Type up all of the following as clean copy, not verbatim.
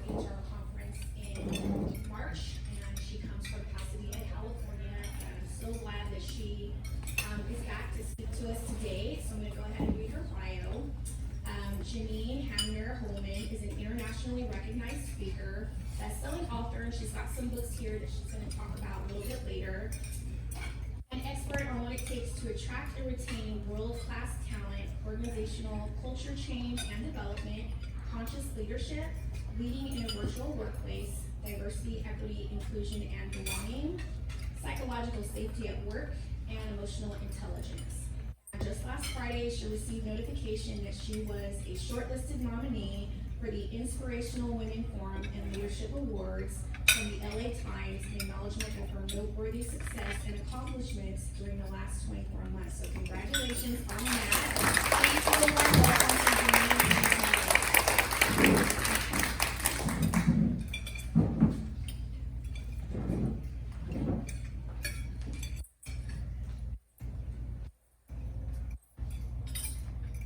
SHRM conference in March, and she comes from Pasadena, California. And I'm so glad that she is back to speak to us today. So I'm going to go ahead and read her bio. Janine Hamner-Holman is an internationally recognized speaker, best-selling author, and she's got some books here that she's going to talk about a little bit later. An expert on what it takes to attract and retain world-class talent, organizational culture change and development, conscious leadership, leading in a virtual workplace, diversity, equity, inclusion, and belonging, psychological safety at work, and emotional intelligence. Just last Friday, she received notification that she was a shortlisted nominee for the Inspirational Women Forum and Leadership Awards from the LA Times in acknowledgement of her noteworthy success and accomplishments during the last 24 months. So congratulations on that. Please give a warm welcome to Janine.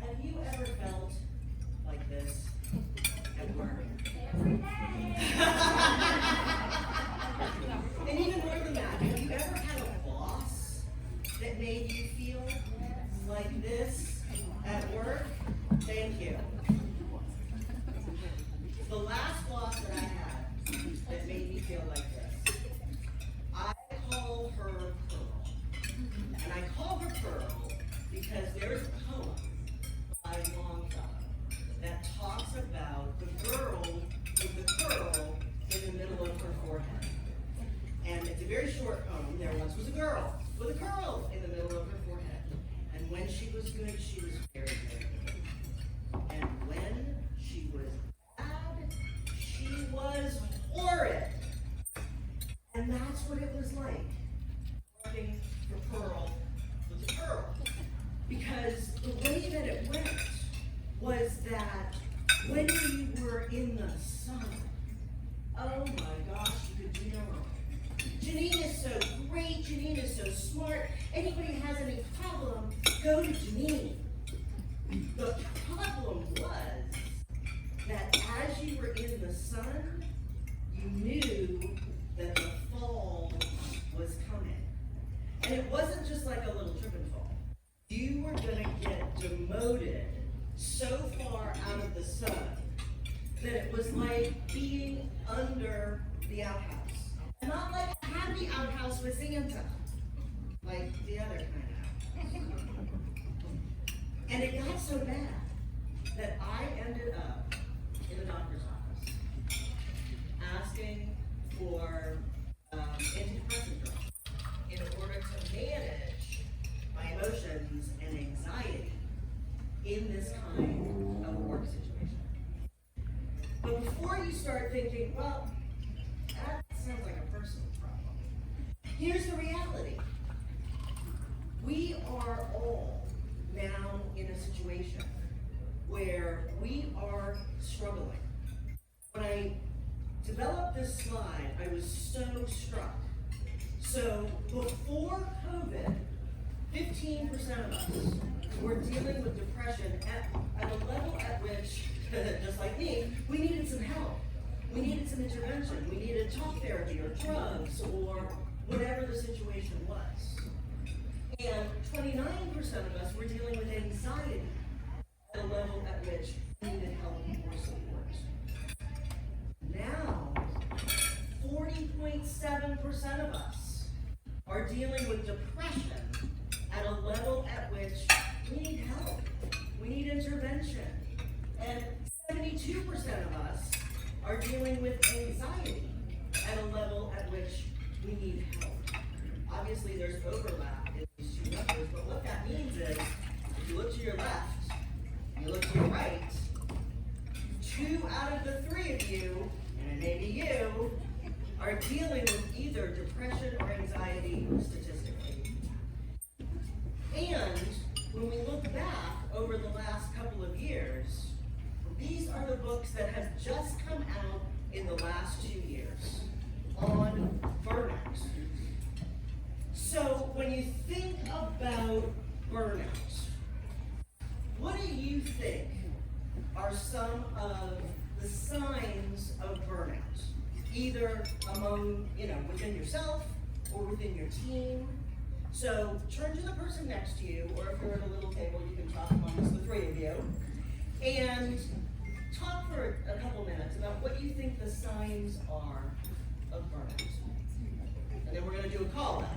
Have you ever felt like this at work? Every day. And even more than that, have you ever had a boss that made you feel like this at work? Thank you. The last boss that I had that made me feel like this, I call her Pearl. And I call her Pearl because there's a poem by Longfellow that talks about the girl with the curl in the middle of her forehead. And it's a very short poem. There once was a girl with a curl in the middle of her forehead. And when she was good, she was very, very good. And when she was bad, she was horrid. And that's what it was like working for Pearl with a curl. Because the way that it went was that when you were in the sun, oh my gosh, you could do no wrong. Janine is so great, Janine is so smart. Anybody has any problem, go to Janine. The problem was that as you were in the sun, you knew that the fall was coming. And it wasn't just like a little trip and fall. You were going to get demoted so far out of the sun that it was like being under the outhouse. And not like a happy outhouse with Santa, like the other kind of outhouse. And it got so bad that I ended up in the doctor's office asking for antidepressant drugs in order to manage my emotions and anxiety in this kind of work situation. But before you start thinking, well, that sounds like a personal problem, here's the reality. We are all now in a situation where we are struggling. When I developed this slide, I was so struck. So before COVID, 15% of us were dealing with depression at a level at which, just like me, we needed some help. We needed some intervention. We needed talk therapy or drugs or whatever the situation was. And 29% of us were dealing with anxiety at a level at which we needed help or support. Now, 40.7% of us are dealing with depression at a level at which we need help, we need intervention. And 72% of us are dealing with anxiety at a level at which we need help. Obviously, there's overlap in these two numbers, but what that means is, if you look to your left, and you look to your right, 2 out of the 3 of you, and it may be you, are dealing with either depression or anxiety statistically. And when we look back over the last couple of years, these are the books that have just come out in the last 2 years on burnout. So when you think about burnout, what do you think are some of the signs of burnout, either among, within yourself or within your team. So turn to the person next to you, or if you're at a little table, you can talk amongst the three of you, and talk for a couple minutes about what you think the signs are of burnout. And then we're going to do a call out.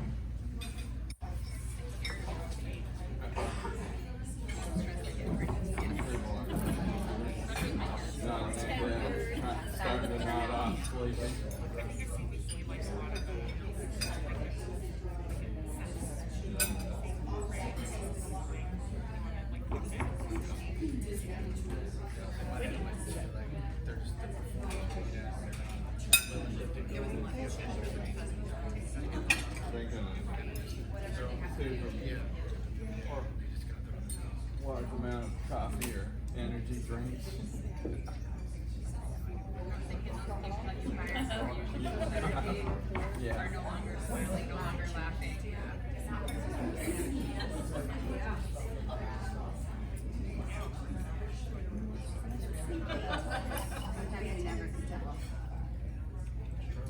Large amount of coffee or energy drinks. Yeah. Are no longer smiling, no longer laughing. Sometimes you never can tell.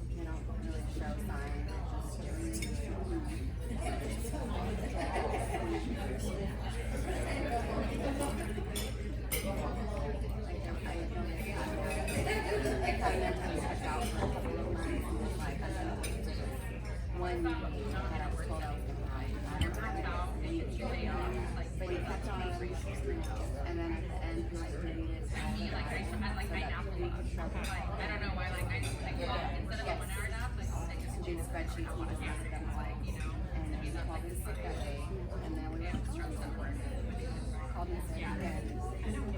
They don't really show signs. One meeting that I was told I was going to have. But he kept on and then at the end he was needed. I nap a lot. I don't know why, instead of a 1 hour nap, I'll take To do the spreadsheet, he just wanted them and he called me sick that day, and then we went to called me sick again,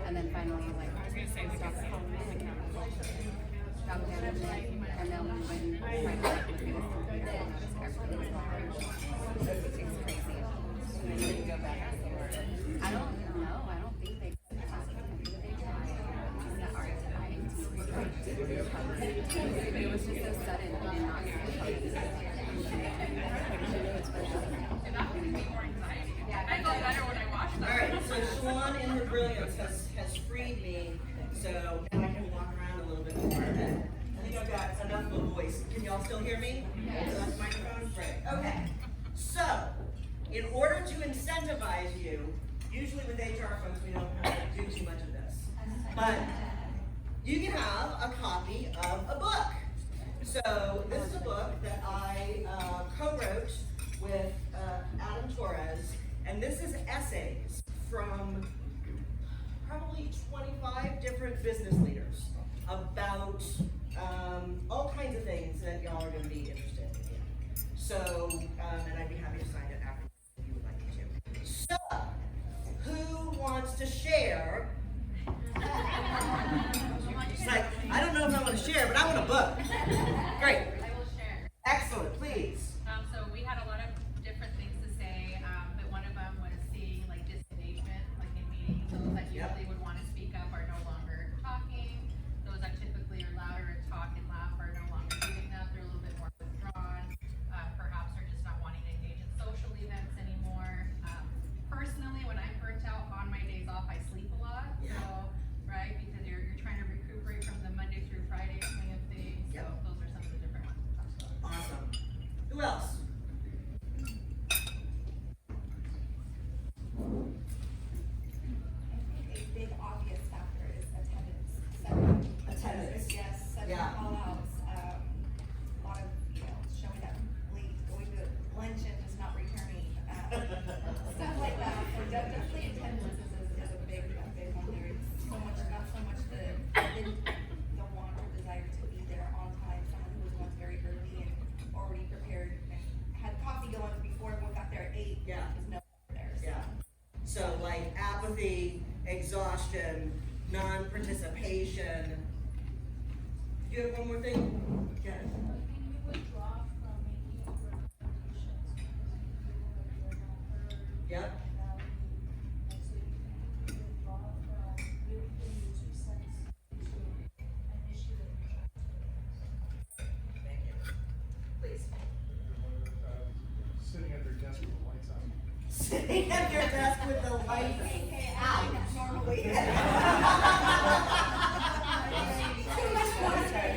and then finally stopped calling me, stopped managing, and then we went and tried to look at his computer and noticed everything was wrong. It's crazy. And then we go back to work. I don't know. I don't think they tried. But it was just so sudden. We did not I feel better when I watch them. Alright, so Shalon in her brilliance has freed me, so now I can walk around a little bit more. I think I've got enough of a voice. Can y'all still hear me? Yes. Enough microphone? Great. Okay. So, in order to incentivize you, usually with HR folks we don't have to do too much of this, but you can have a copy of a book. So this is a book that I co-wrote with Adam Torres, and this is essays from probably 25 different business leaders about all kinds of things that y'all are going to be interested in. So, and I'd be happy to sign it after if you would like me to. So, who wants to share? It's like, I don't know if I want to share, but I want a book. Great. I will share. Excellent, please. So we had a lot of different things to say, but one of them was seeing disengagement, in meetings. Those that usually would want to speak up are no longer talking. Those that typically are louder and talk and laugh are no longer doing that. They're a little bit more withdrawn. Perhaps are just not wanting to engage in social events anymore. Personally, when I'm burnt out on my days off, I sleep a lot. Yeah. So, right, because you're trying to recuperate from the Monday through Friday kind of thing. So those are some of the different ones we talked about. Awesome. Who else? A big obvious factor is attendance. Attendance. Yes, setting Yeah. call outs, a lot of, showing up late, going to lunch and just not returning, stuff like that. So definitely attendance is a big one. There's so much, not so much the want or desire to be there on time. Someone who was once very early and already prepared, had coffee going before everyone got there at 8. Yeah. Is no one there. So. Yeah. So apathy, exhaustion, non-participation. Do you have one more thing? Yeah. Can you withdraw from making recommendations because you feel like you're not heard? Yep. And so you can withdraw from really putting your 2 cents into an issue that you're trying to address. Thank you. Please. Sitting at their desk with the lights on. Sitting at your desk with the lights out. Normally. Too much water.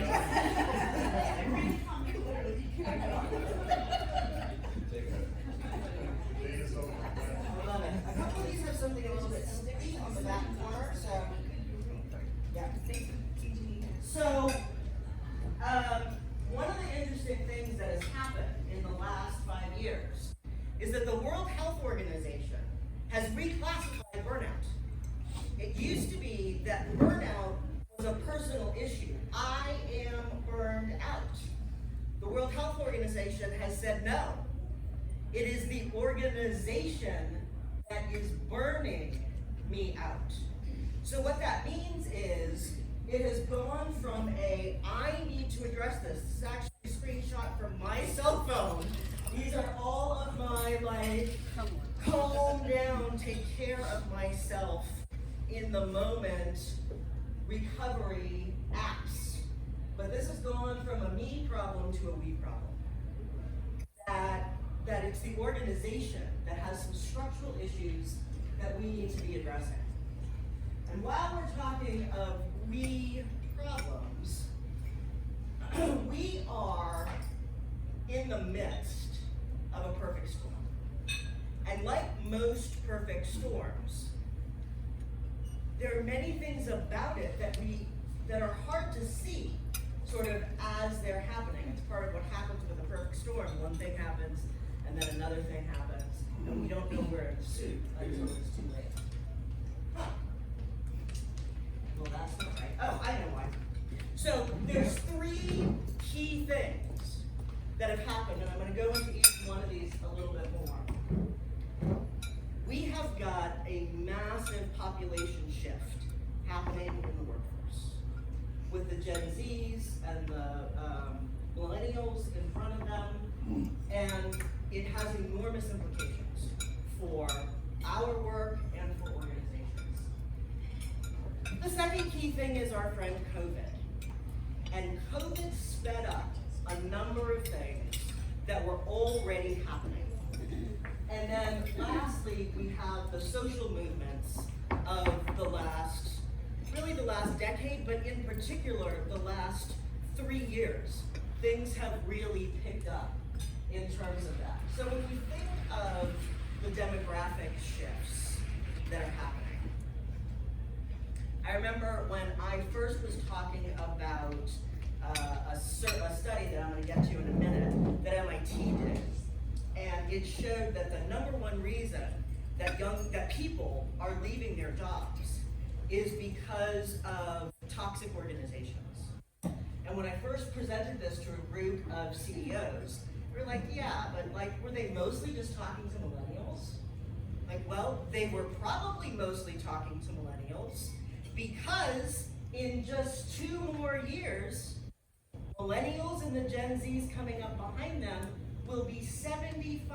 organization has said no. It is the organization that is burning me out. So what that means is, it has gone from I need to address this. This is actually a screenshot from my cell phone. These are all of my, calm down, take care of myself in the moment recovery apps. But this has gone from a me problem to a we problem. That it's the organization that has some structural issues that we need to be addressing. And while we're talking of we problems, we are in the midst of a perfect storm. And like most perfect storms, there are many things about it that are hard to see sort of as they're happening. It's part of what happens with a perfect storm. One thing happens, and then another thing happens, and we don't know where to suit until it's too late. Huh. Well, that's not right. Oh, I know why. So there's 3 key things that have happened, and I'm going to go into each one of these a little bit more. We have got a massive population shift happening in the workforce, with the Gen Zs and the millennials in front of them, and it has enormous implications for our work and for organizations. The second key thing is our friend COVID. And COVID sped up a number of things that were already happening. And then lastly, we have the social movements of the last decade, but in particular, the last 3 years. Things have really picked up in terms of that. So when we think of the demographic shifts that are happening, I remember when I first was talking about a study that I'm going to get to in a minute that MIT did, and it showed that the number one reason that people are leaving their jobs is because of toxic organizations. And when I first presented this to a group of CEOs, they were like, yeah, but were they mostly just talking to millennials? Well, they were probably mostly talking to millennials because in just 2 more years, millennials and the Gen Zs coming up behind them will be 75%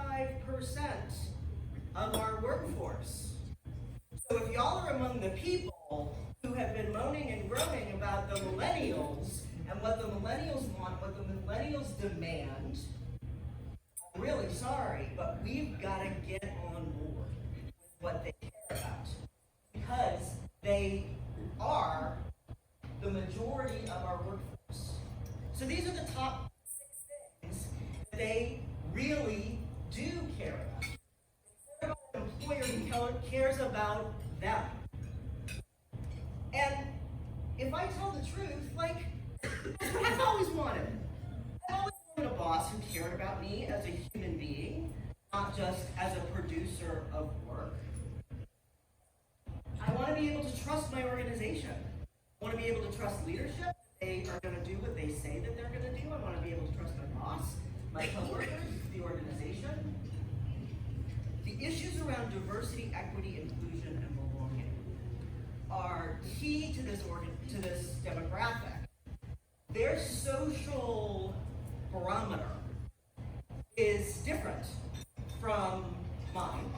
of our workforce. So if y'all are among the people who have been moaning and groaning about the millennials and what the millennials want, what the millennials demand, I'm really sorry, but we've got to get on board with what they care about, because they are the majority of our workforce. So these are the top 6 things that they really do care about. They care about an employer who cares about them. And if I tell the truth, that's what I've always wanted. I've always wanted a boss who cared about me as a human being, not just as a producer of work. I want to be able to trust my organization. I want to be able to trust leadership. They are going to do what they say that they're going to do. I want to be able to trust my boss, my coworkers, the organization. The issues around diversity, equity, inclusion, and belonging are key to this demographic. Their social barometer is different from mine,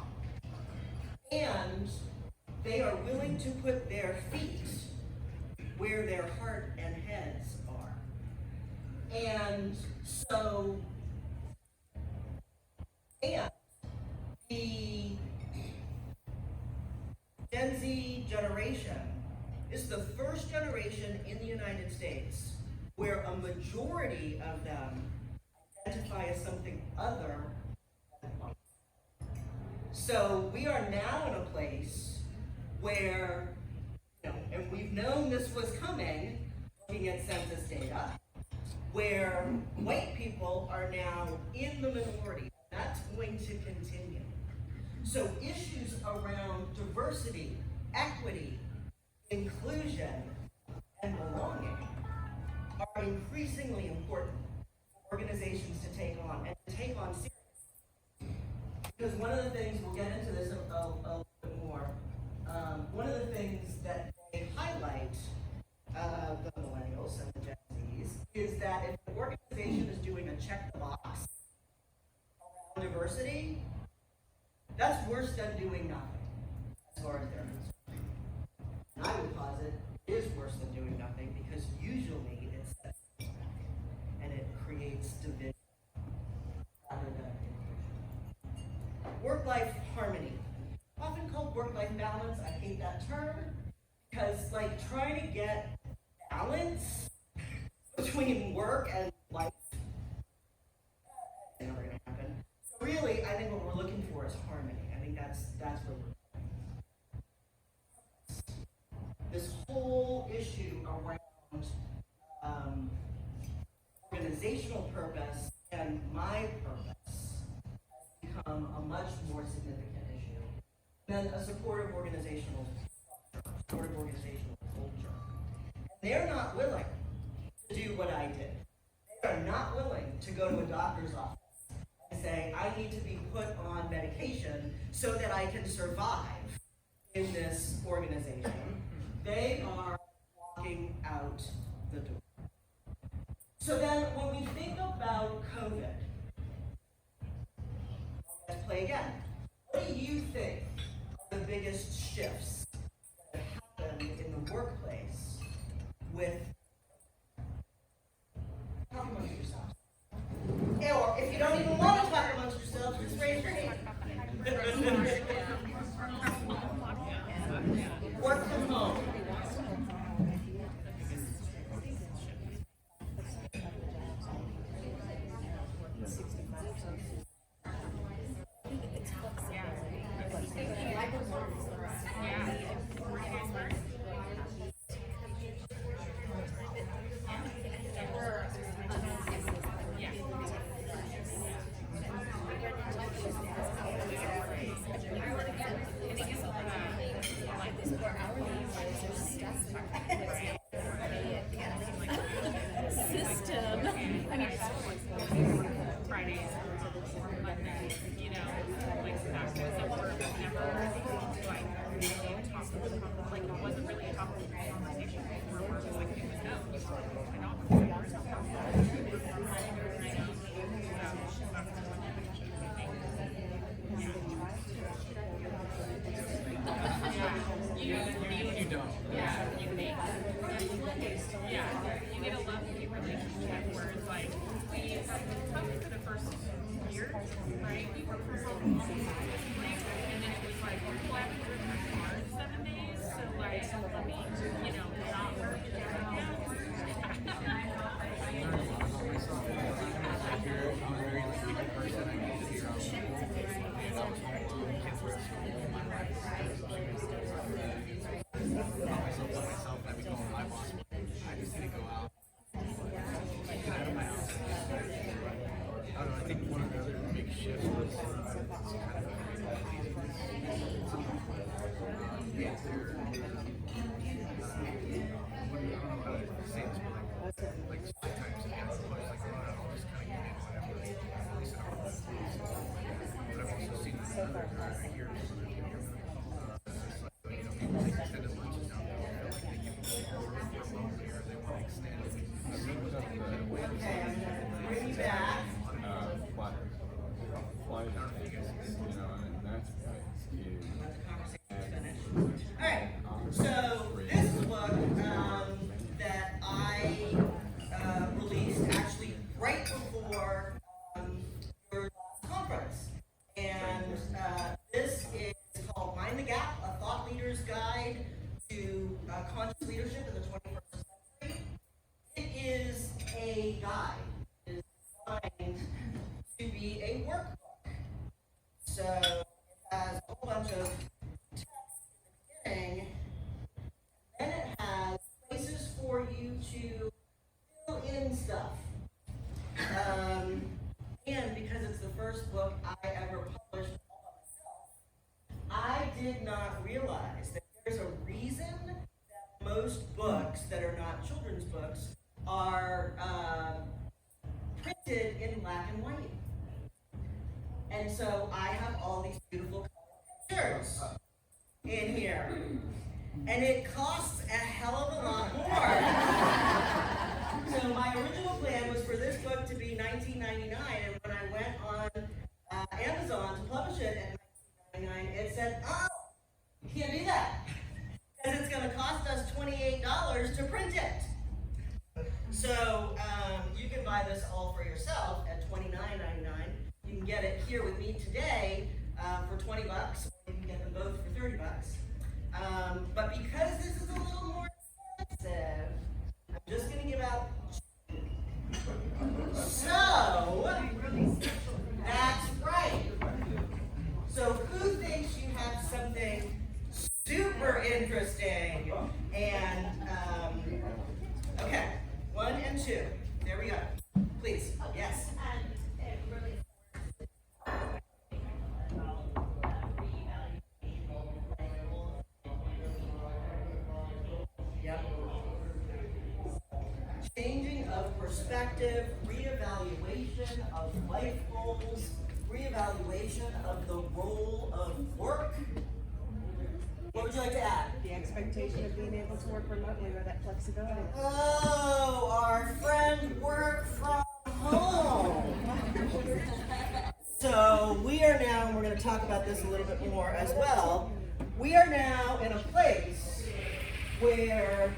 and they are willing to put their feet where their heart and heads are. And so, and the Gen Z generation is the first generation in the United States where a majority of them identify as something other than white. So we are now in a place where, and we've known this was coming, looking at census data, where white people are now in the minority. That's going to continue. So issues around diversity, equity, inclusion, and belonging are increasingly important for organizations to take on, and to take on seriously. Because one of the things, we'll get into this a little bit more, one of the things that they highlight, the millennials and the Gen Zs, is that if an organization is doing a check the box around diversity, that's worse than doing nothing, as far as they're concerned. And I would posit it is worse than doing nothing, because usually it sets things back and it creates division rather than inclusion. Work-life harmony, often called work-life balance. I hate that term, because like trying to get balance between work and life is never gonna happen. So really, I think what we're looking for is harmony. I think that's where we're going. This whole issue around organizational purpose and my purpose has become a much more significant issue than a supportive organizational structure, supportive organizational culture. And they're not willing to do what I did. They are not willing to go to a doctor's office and say, I need to be put on medication so that I can survive in this organization. They are walking out the door. So then when we think about COVID, let's play again. What do you think are the biggest shifts that have happened in the workplace with, talk amongst yourselves. Or if you don't even want to talk amongst yourselves, just raise your hand. Work from home. Fridays, Mondays, you know, like that kind of stuff where it never like really talked, like it wasn't really a topic of conversation where we're just like, it was no, I don't You don't. Yeah, you make, yeah, you get a love-hate relationship where it's like, we probably for the first year, right, we worked from home all the time, and then it was like, well, I haven't driven my car in 7 days, so like, let me, you know, not work I think one of the other big shifts was Bring you back. flight you know, and that's huge. Alright, so this is a book that I released actually right before your last conference. And this is called Mind the Gap, A Thought Leader's Guide to Conscious Leadership in the 21st Century. It is a guide. It is designed to be a workbook. So it has a whole bunch of text in the beginning, and then it has places for you to fill in stuff. And because it's the first book I ever published all by myself, I did not realize that there's a reason that most books that are not children's books are printed And so I have all these beautiful pictures in here. And it costs a hell of a lot more. So my original plan was for this book to be $19.99, and when I went on Amazon to publish it at $19.99, it said, oh, you can't do that. Because it's going to cost us $28 to print it. So you can buy this all for yourself at $29.99. You can get it here with me today for $20, or you can get them both for $30. But because this is a little more expensive, I'm just going to give out. So, that's right. So who thinks you have something super interesting? And, okay, 1 and 2. There we go. Please, yes. Yep. Changing of perspective, reevaluation of life goals, reevaluation of the role of work. What would you like to add? The expectation of being able to work remotely with that flexibility. Oh, our friend work from home. So we are now, and we're going to talk about this a little bit more as well, we are now in a place where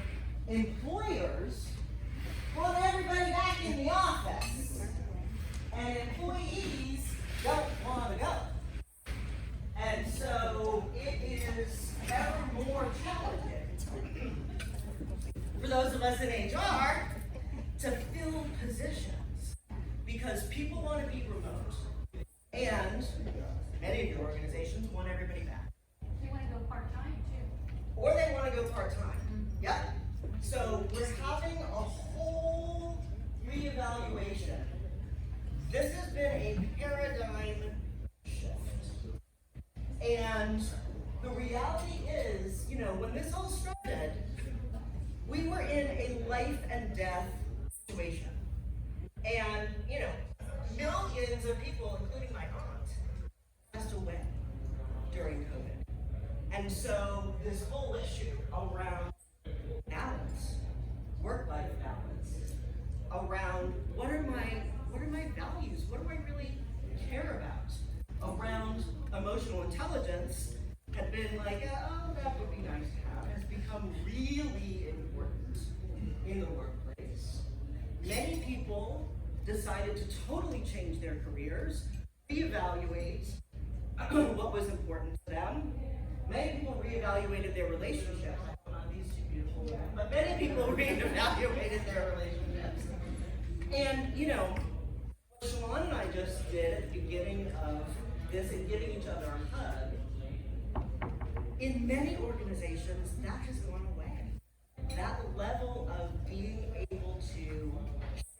employers want everybody back in the office, and employees don't want to go. And so it is ever more challenging for those of us in HR to fill positions because people want to be remote, and many of your organizations want everybody back. They wanna go part-time too. Or they want to go part-time. Yep. So we're having a whole reevaluation. This has been a paradigm shift. And the reality is, you know, when this all started, we were in a life and death situation. And, you know, millions of people, including my aunt, passed away during COVID. And so this whole issue around balance, work-life balance, around what are my values, what do I really care about, around emotional intelligence had been like, oh, that would be nice to have, has become really important in the workplace. Many people decided to totally change their careers, reevaluate what was important to them. Many people reevaluated their relationships. Not these two beautiful women, but many people reevaluated their relationships. And, you know, what Shalon and I just did at the beginning of this and giving each other a hug, in many organizations, that has gone away. That level of being able to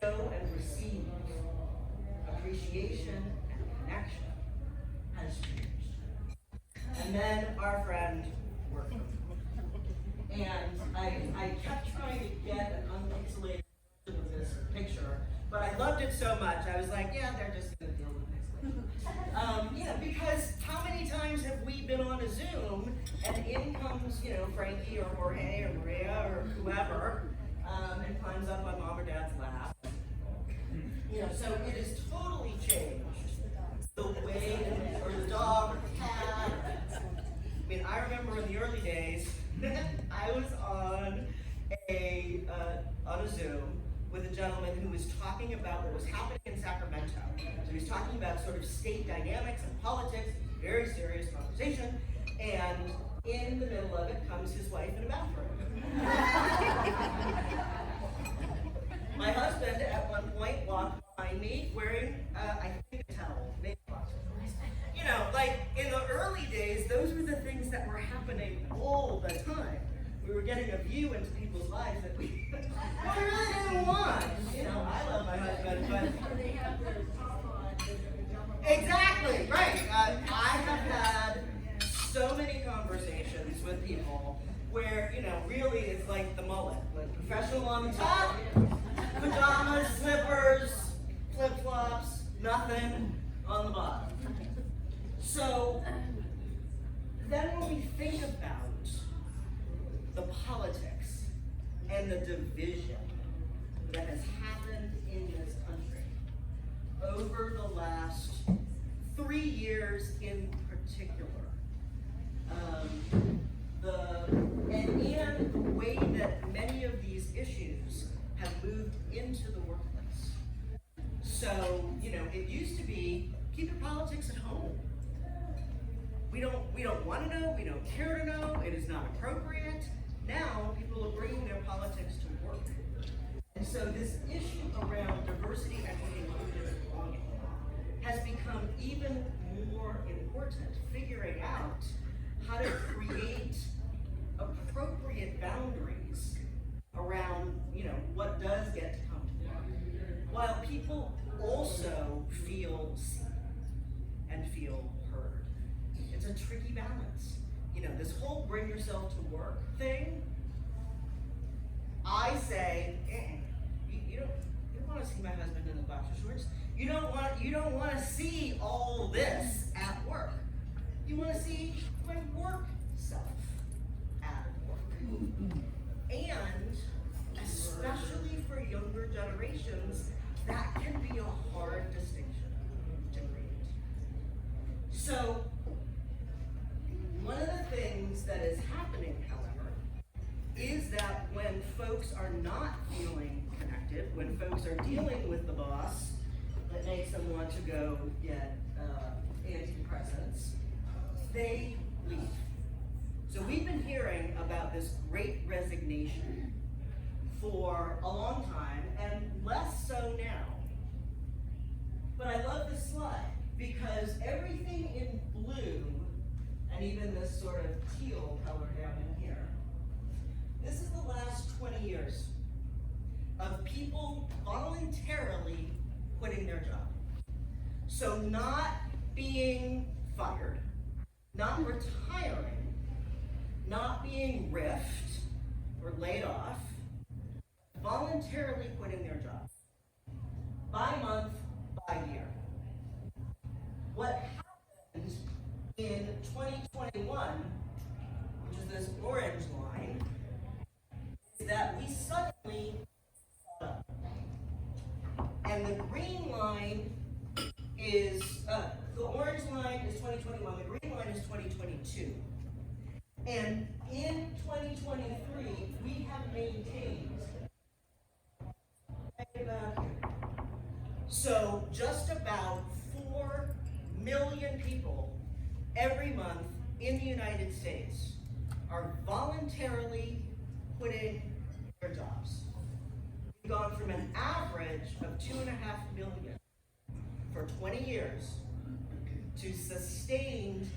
show and receive appreciation and connection has changed. And then our friend worked. And I kept trying to get an unpixelated version of this picture, but I loved it so much, I was like, yeah, they're just gonna deal with it next week. You know, because how many times have we been on a Zoom and in comes, you know, Frankie or Jorge or Maria or whoever, and climbs up on mom or dad's lap. You know, so it has totally changed the way, or the dog, or the cat. I mean, I remember in the early days, I was on a Zoom with a gentleman who was talking about what was happening in Sacramento. So he was talking about sort of state dynamics and politics, very serious conversation, and in the middle of it comes his wife in a bathroom. My husband at one point walked behind me wearing, I think, a towel, maybe lots of things. You know, like in the early days, those were the things that were happening all the time. We were getting a view into people's lives that we really didn't want. You know, I love my husband, but exactly right. I have had so many conversations with people where, you know, really it's like the mullet, like professional on the top, pajamas, slippers, flip-flops, nothing on the bottom. So then when we think about the politics and the division that has happened in this country over the last 3 years in particular, and the way that many of these issues have moved into the workplace. So, it used to be, keep your politics at home. We don't want to know, we don't care to know, it is not appropriate. Now, people are bringing their politics to work. And so this issue around diversity, equity, inclusion, and belonging has become even more important, figuring out how to create appropriate boundaries around, what does get to come to work, while people also feel seen and feel heard. It's a tricky balance. This whole bring yourself to work thing, I say, you don't want to see my husband in the boxer shorts. You don't want to see all this at work. You want to see my work self at work. And especially for younger generations, that can be a hard distinction to create. So, one of the things that is happening, however, is that when folks are not feeling connected, when folks are dealing with the boss that makes them want to go get antidepressants, they leave. So we've been hearing about this great resignation for a long time, and less so now. But I love this slide because everything in blue, and even this sort of teal color down in here, this is the last 20 years of people voluntarily quitting their job. So not being fired, not retiring, not being riffed or laid off, voluntarily quitting their job. By month, by year. What happened in 2021, which is this orange line, is that we suddenly caught up. And the green line is, the orange line is 2021, the green line is 2022. And in 2023, we have maintained about here. So just about 4 million people every month in the United States are voluntarily quitting their jobs. We've gone from an average of 2.5 million for 20 years to sustained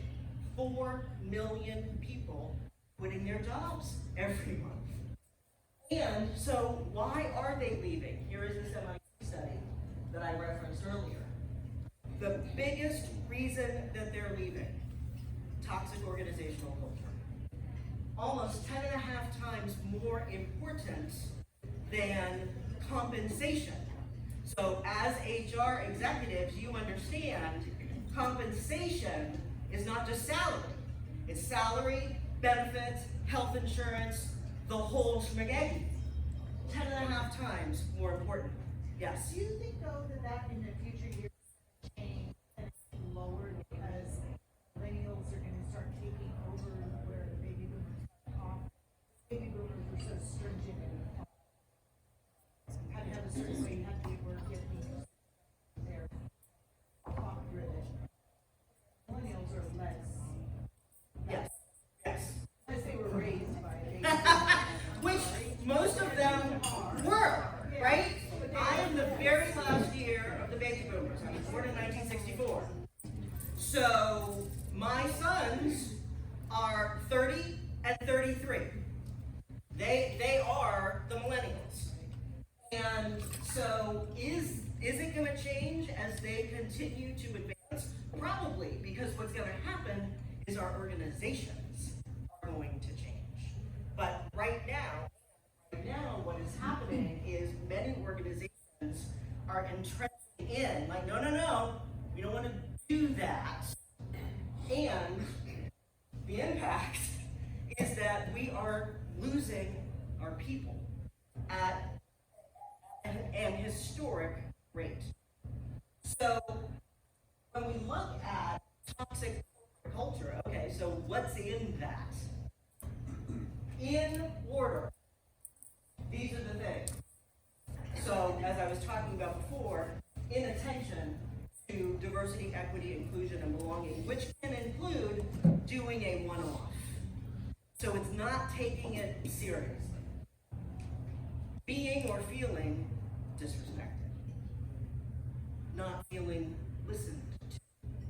4 million people quitting their jobs every month. And so why are they leaving? Here is this MIT study that I referenced earlier. The biggest reason that they're leaving, toxic organizational culture. Almost 10.5 times more important than compensation. So as HR executives, you understand compensation is not just salary. It's salary, benefits, health insurance, the whole schmagaggy. 10.5 times more important. Yes? Do you think though that in the future years change and it's lowered because millennials are going to start taking over where the baby boomers got off? Baby boomers were so stringent and had to have a certain way, you had to be working their clock driven. Millennials are less. Yes. Yes. Unless they were raised by baby Which most of them were, right? I am the very last year of the baby boomers. I was born in 1964. So my sons are 30 and 33. They are the millennials. And so is it going to change as they continue to advance? Probably, because what's going to happen is our organizations are going to change. But right now what is happening is many organizations are entrenched in, like, no, we don't want to do that. And the impact is that we are losing our people at an historic rate. So when we look at toxic culture, okay, so what's in that? In order, these are the things. So as I was talking about before, inattention to diversity, equity, inclusion, and belonging, which can include doing a one-off. So it's not taking it seriously. Being or feeling disrespected. Not feeling listened to.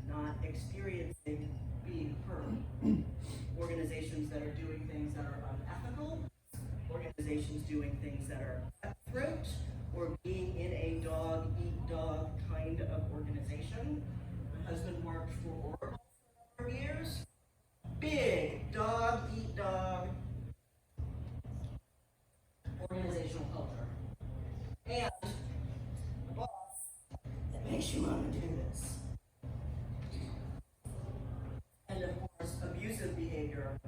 Not experiencing being heard. Organizations that are doing things that are unethical. Organizations doing things that are cutthroat, or being in a dog-eat-dog kind of organization. My husband worked for Oracle for a number of years. Big dog-eat-dog organizational culture. And the boss that makes you want to do this. And of course, abusive behavior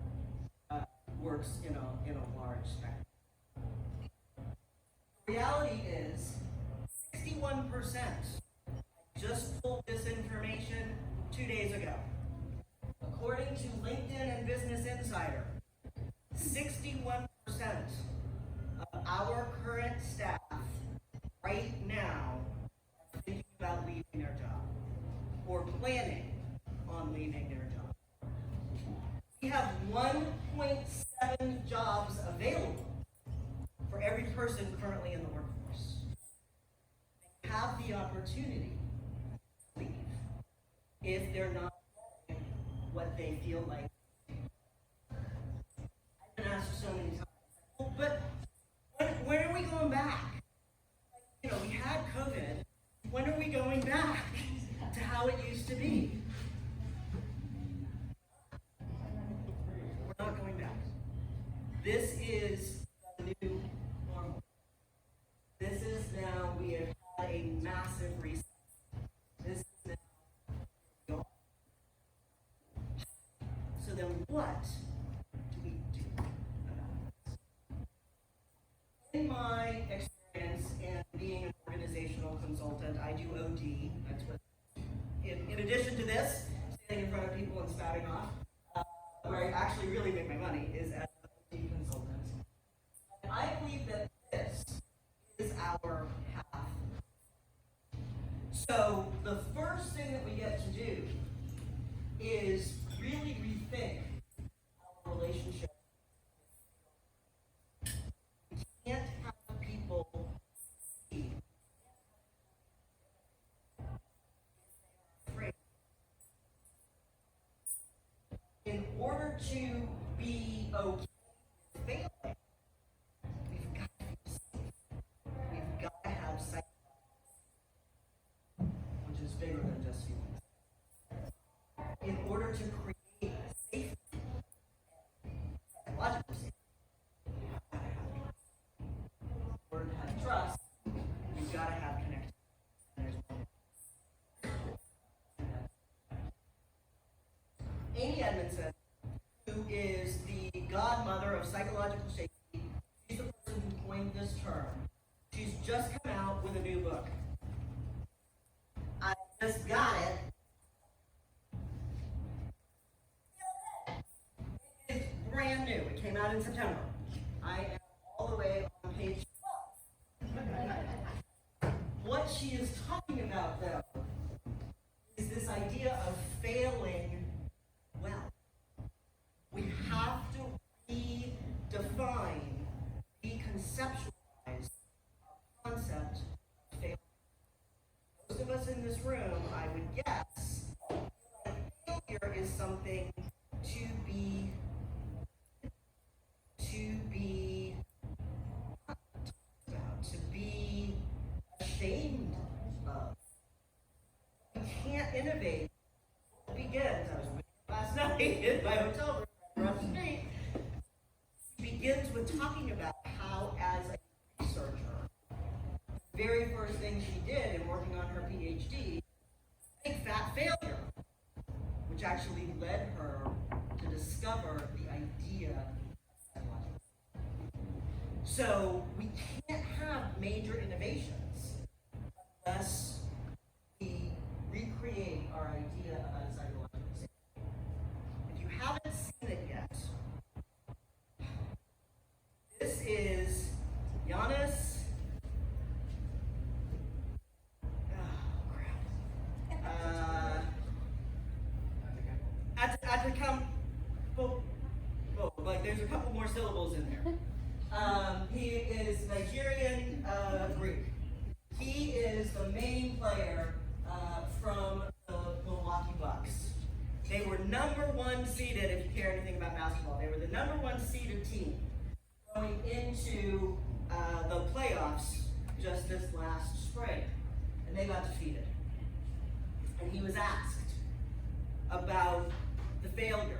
works in a large spectrum. The reality is, 61%, just pulled this information 2 days ago. According to LinkedIn and Business Insider, 61% of our current staff right now are thinking about leaving their job or planning on leaving their job. We have 1.7 jobs available for every person currently in the workforce. They have the opportunity to leave if they're not getting what they feel like. I've been asked so many times, well, but when are we going back? You know, we had COVID. When are we going back to how it used to be? We're not going back. This is the new normal. This is now, we have had a massive reset. This is now gone. So then what do we do about this? In my experience and being an organizational consultant, I do OD. That's what, in addition to this, standing in front of people and spouting off, where I actually really make my money is as an OD consultant. And I believe that this is our path. So the first thing that we get to do is really rethink our relationship. We can't have people succeed if they are afraid. In order to be okay with failing, we've got to be safe. We've got to have psychological, which is bigger than just feelings. In order to create safety, psychological safety, you have to have trust. In order to have trust, you've got to have connectivity. And there's one. Amy Edmondson, who is the godmother of psychological safety, she's the person who coined this term. She's just come out with a new book. I just got it. It's brand new. It came out in September. I am all the way on page 12. What she is talking about, though, is this idea of failing well. We have to redefine, reconceptualize our concept of failure. Most of us in this room, I would guess, feel like failure is something to be not talked about, to be ashamed of. We can't innovate. It begins. I was last night in my hotel room across the street. She begins with talking about how, as a researcher, the very first thing she did in working on her PhD, big fat failure, which actually led her to discover the idea of psychological safety. So we can't have major innovations unless we recreate our idea about psychological safety. If you haven't seen it yet, this is Giannis. Oh crap. Like there's a couple more syllables in there. He is Nigerian Greek. He is the main player from the Milwaukee Bucks. They were number 1 seeded, if you care anything about basketball. They were the number 1 seeded team going into the playoffs just this last spring. And they got defeated. And he was asked about the failure.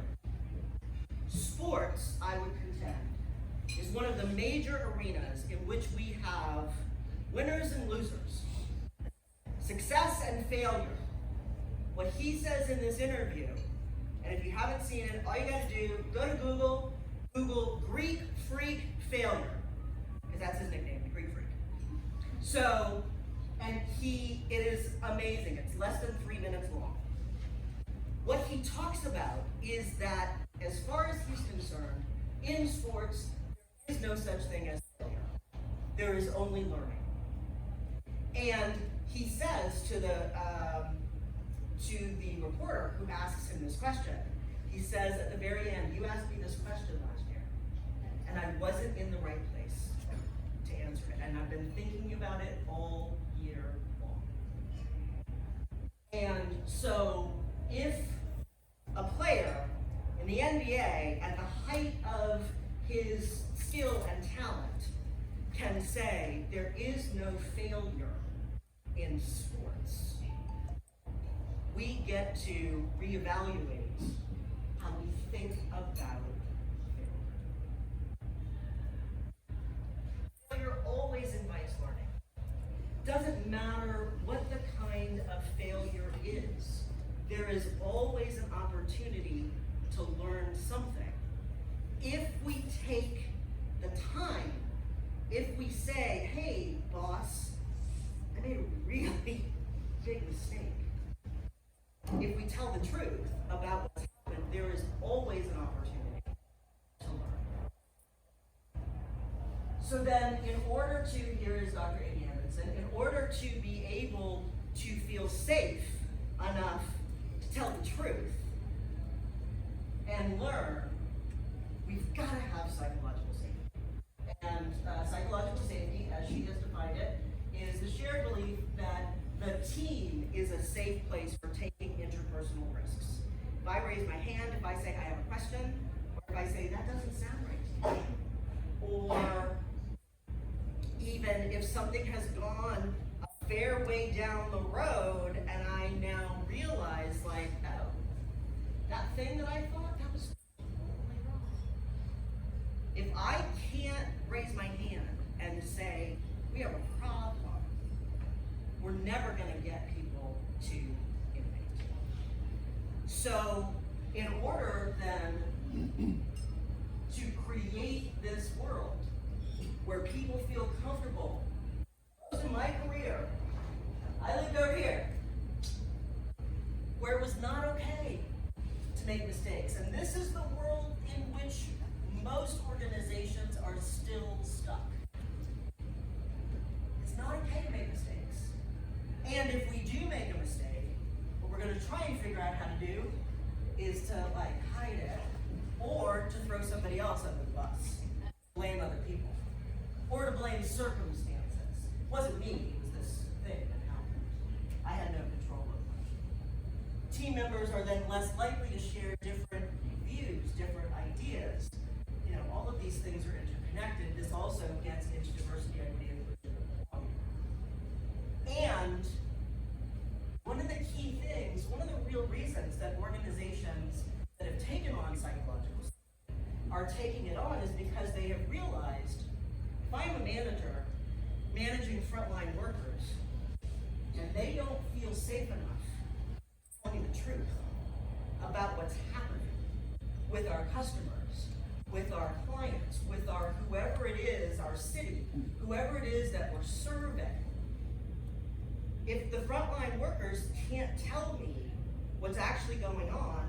Sports, I would contend, is one of the major arenas in which we have winners and losers, success and failure. What he says in this interview, and if you haven't seen it, all you gotta do, go to Google Greek Freak Failure, because that's his nickname, the Greek Freak. So, and it is amazing. It's less than 3 minutes long. What he talks about is that, as far as he's concerned, in sports, there is no such thing as failure. There is only learning. And he says to the reporter who asks him this question, he says at the very end, you asked me this question last year, and I wasn't in the right place to answer it, and I've been thinking about it all year long. And so, if a player in the NBA, at the height of his skill and talent, can say there is no failure in sports, we get to reevaluate how we think about failure. Failure always invites learning. Doesn't matter what the kind of failure is, there is always an opportunity to learn something. If we take the time, if we say, hey, boss, I made a really big mistake. If we tell the truth about what's happened, there is always an opportunity to learn. So then, in order to, here is Dr. Amy Edmondson, in order to be able to feel safe enough to tell the truth and learn, we've got to have psychological safety. And psychological safety, as she has defined it, is the shared belief that the team is a safe place for taking interpersonal risks. If I raise my hand, if I say I have a question, or if I say that doesn't sound right to me, or even if something has gone a fair way down the road and I now realize, like, oh, that thing that I thought, that was totally wrong. If I can't raise my hand and say, we have a problem, we're never going to get people to innovate. So, in order then to create this world where people feel comfortable, most of my career, I lived over here, where it was not okay to make mistakes. And this is the world in which most organizations are still stuck. It's not okay to make mistakes. And if we do make a mistake, what we're going to try and figure out how to do is to hide it, or to throw somebody else under the bus, blame other people, or to blame circumstances. It wasn't me, it was this thing that happened. I had no control over it. Team members are then less likely to share different views, different ideas. You know, all of these things are interconnected. This also gets into diversity, equity, and inclusion. And one of the key things, one of the real reasons that organizations that have taken on psychological safety are taking it on is because they have realized, if I'm a manager managing frontline workers and they don't feel safe enough to tell me the truth with our customers, with our clients, with our whoever it is, our city, whoever it is that we're serving. If the frontline workers can't tell me what's actually going on,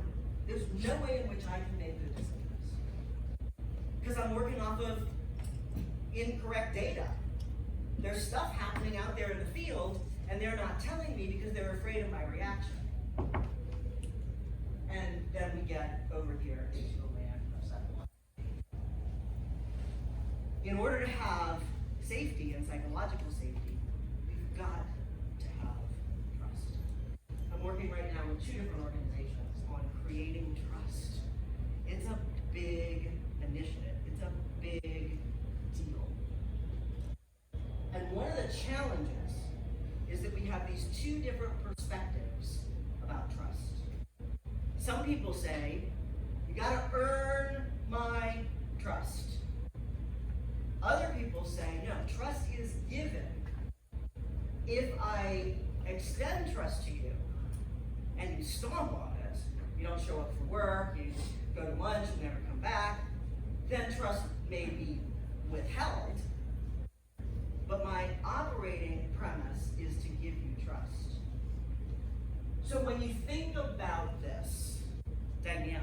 there's no way in which I can make good decisions. Because I'm working off of incorrect data. There's stuff happening out there in the field, and they're not telling me because they're afraid of my reaction. And then we get over here into the land of psychology. In order to have safety and psychological safety, we've got to have trust. I'm working right now with 2 different organizations on creating trust. It's a big initiative. It's a big deal. And one of the challenges is that we have these 2 different perspectives about trust. Some people say, you gotta earn my trust. Other people say, no, trust is given. If I extend trust to you, and you stomp on it, you don't show up for work, you go to lunch and never come back, then trust may be withheld. But my operating premise is to give you trust. So when you think about this dynamic,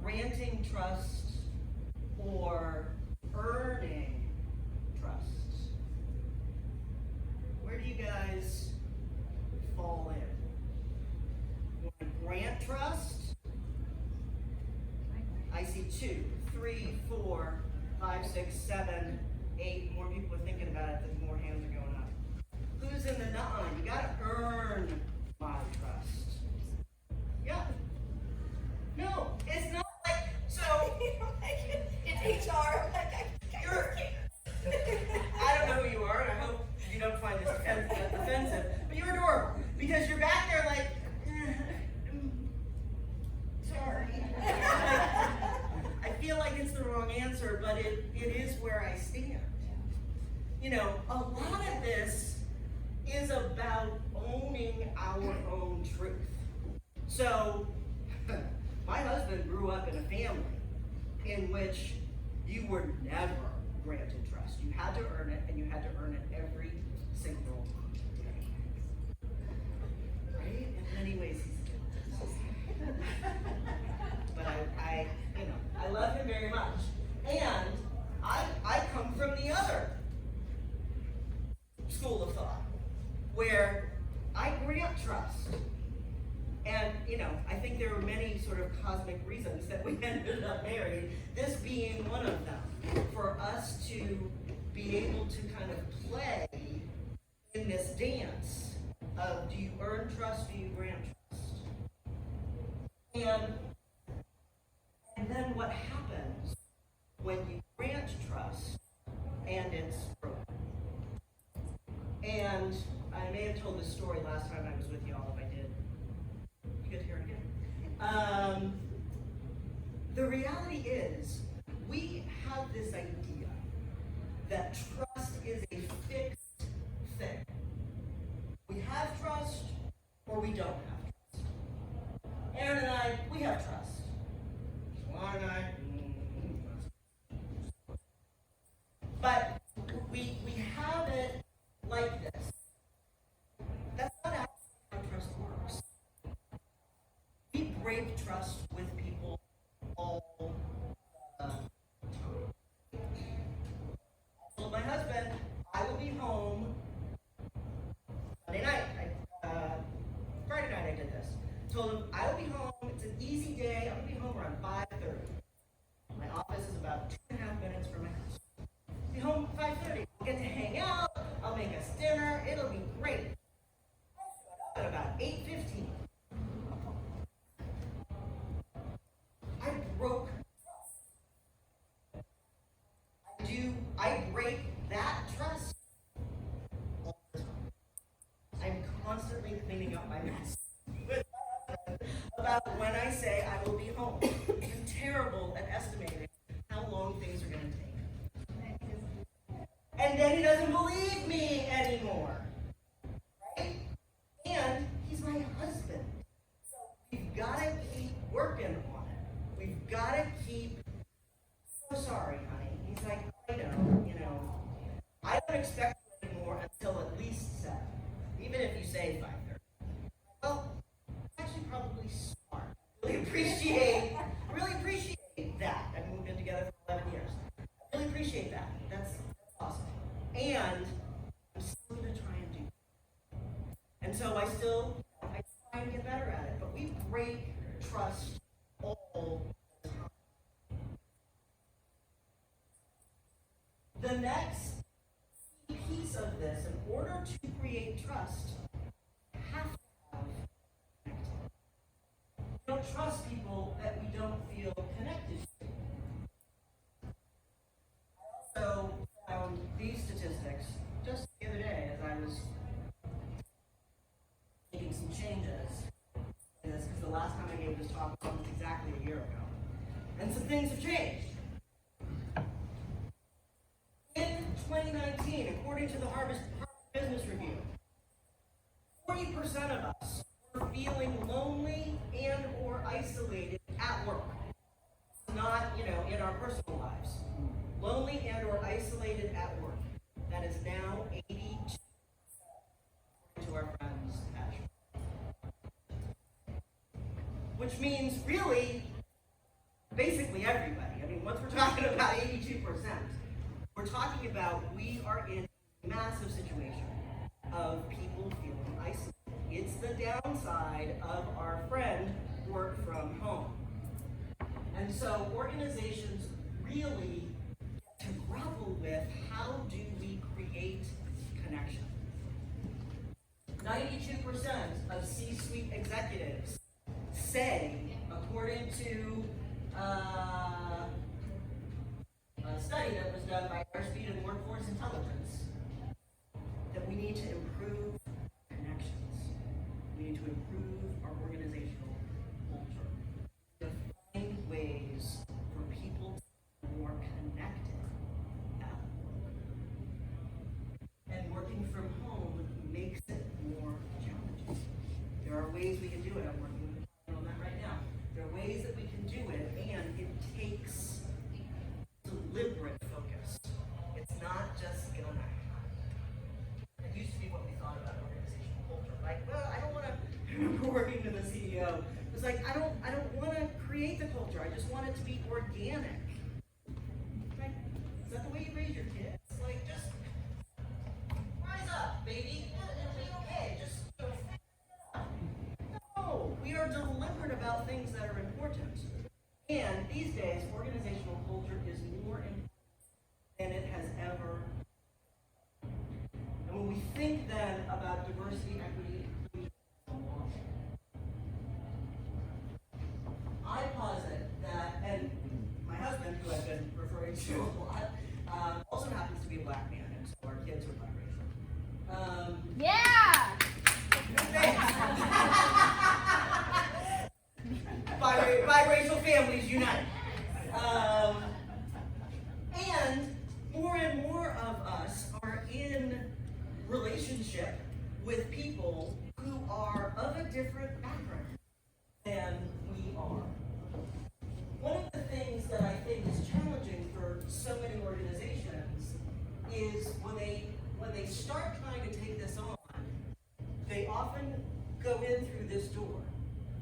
granting trust or earning trust, where do you guys fall in? You want to grant trust? I see 2, 3, 4, 5, 6, 7, 8. More people are thinking about it, the more hands are going up. Who's in the 9? You gotta earn my trust. Yeah. No, it's not like, so. It's HR. You're, I don't know who you are, and I hope you don't find this offensive, but you're adorable. Because you're back there like, sorry. I feel like it's the wrong answer, but it is where I stand. You know, a lot of this is about owning our own truth. So, my husband grew up in a family in which you were never granted trust. You had to earn it, and you had to earn it every single day. Right? In many ways, he's guilty. But I love him very much. And I come from the other school of thought, where I grant trust. And, I think there were many sort of cosmic reasons that we ended up married, this being one of them, for us to be able to kind of play in this dance of, do you earn trust, do you grant trust? And then what happens when you grant trust and it's broken? And I may have told this story last time I was with y'all. If I did, you get to hear it again. The reality is, we have this idea that trust is a fixed thing. We have trust, or we don't have trust. Aaron and I, we have trust. Shalon and I, but we have it like this. That's not actually how trust works. We break trust with people all the time. I told my husband I will be home Monday night. Friday night I did this. Told him I will be home. It's an easy day. I'm gonna be home around 5:30. My office is about 2.5 minutes from my house. Be home at 5:30. We'll get to hang out. I'll make us dinner. It'll be great. I showed up at about 8:15. I broke trust. I break that trust all the time. I'm constantly cleaning up my mess about when I say I will be home. I'm terrible at estimating how long things are going to take. And then he doesn't believe me anymore. Right? And he's my husband. So we've got to keep working on it. We've And so I try and get better at it, but we break trust all the time. The next piece of this, in order to create trust, you have to have connected. We don't trust people that we don't feel connected to. I also found these statistics just the other day as I was making some changes in this, because the last time I gave this talk was almost exactly a year ago. And some things have changed. In 2019, according to the Harvard Business Review, 40% of us were feeling lonely and or isolated at work. Not, in our personal lives. Lonely and or isolated at work. That is now 82% to our friends at church. Which means really, basically everybody. I mean, once we're talking about 82%, we're talking about we are in a massive situation of people feeling isolated. It's the downside of our friend work from home. And so organizations really get to grapple with how do we create connection. 92% of C-suite executives say, according to a study that was done by Airspeed and Workforce Intelligence, that we need to improve connections. We need to improve our organizational culture. To find ways for people to be more connected at work. And working from home makes it more challenging. There are ways we can do it. I'm working on that right now. There are ways that we can do it, and it takes deliberate focus. It's not just gonna happen. It used to be what we thought about organizational culture. Like, well, I don't want to. I remember working with the CEO. It was like, I don't want to create the culture. I just want it to be organic. Like, is that the way you raise your kids? Like, just rise up, baby. It'll be okay. Just figure it out. No, we are deliberate about things that are important. And these days, organizational culture is more important than it has ever. And when we think then about diversity, equity, inclusion, I posit that, and my husband, who I've been referring to a lot, also happens to be a black man, and so our kids are biracial. Yeah! Biracial families unite. And more of us are in relationship with people who are of a different background than we are. One of the things that I think is challenging for so many organizations is when they start trying to take this on, they often go in through this door.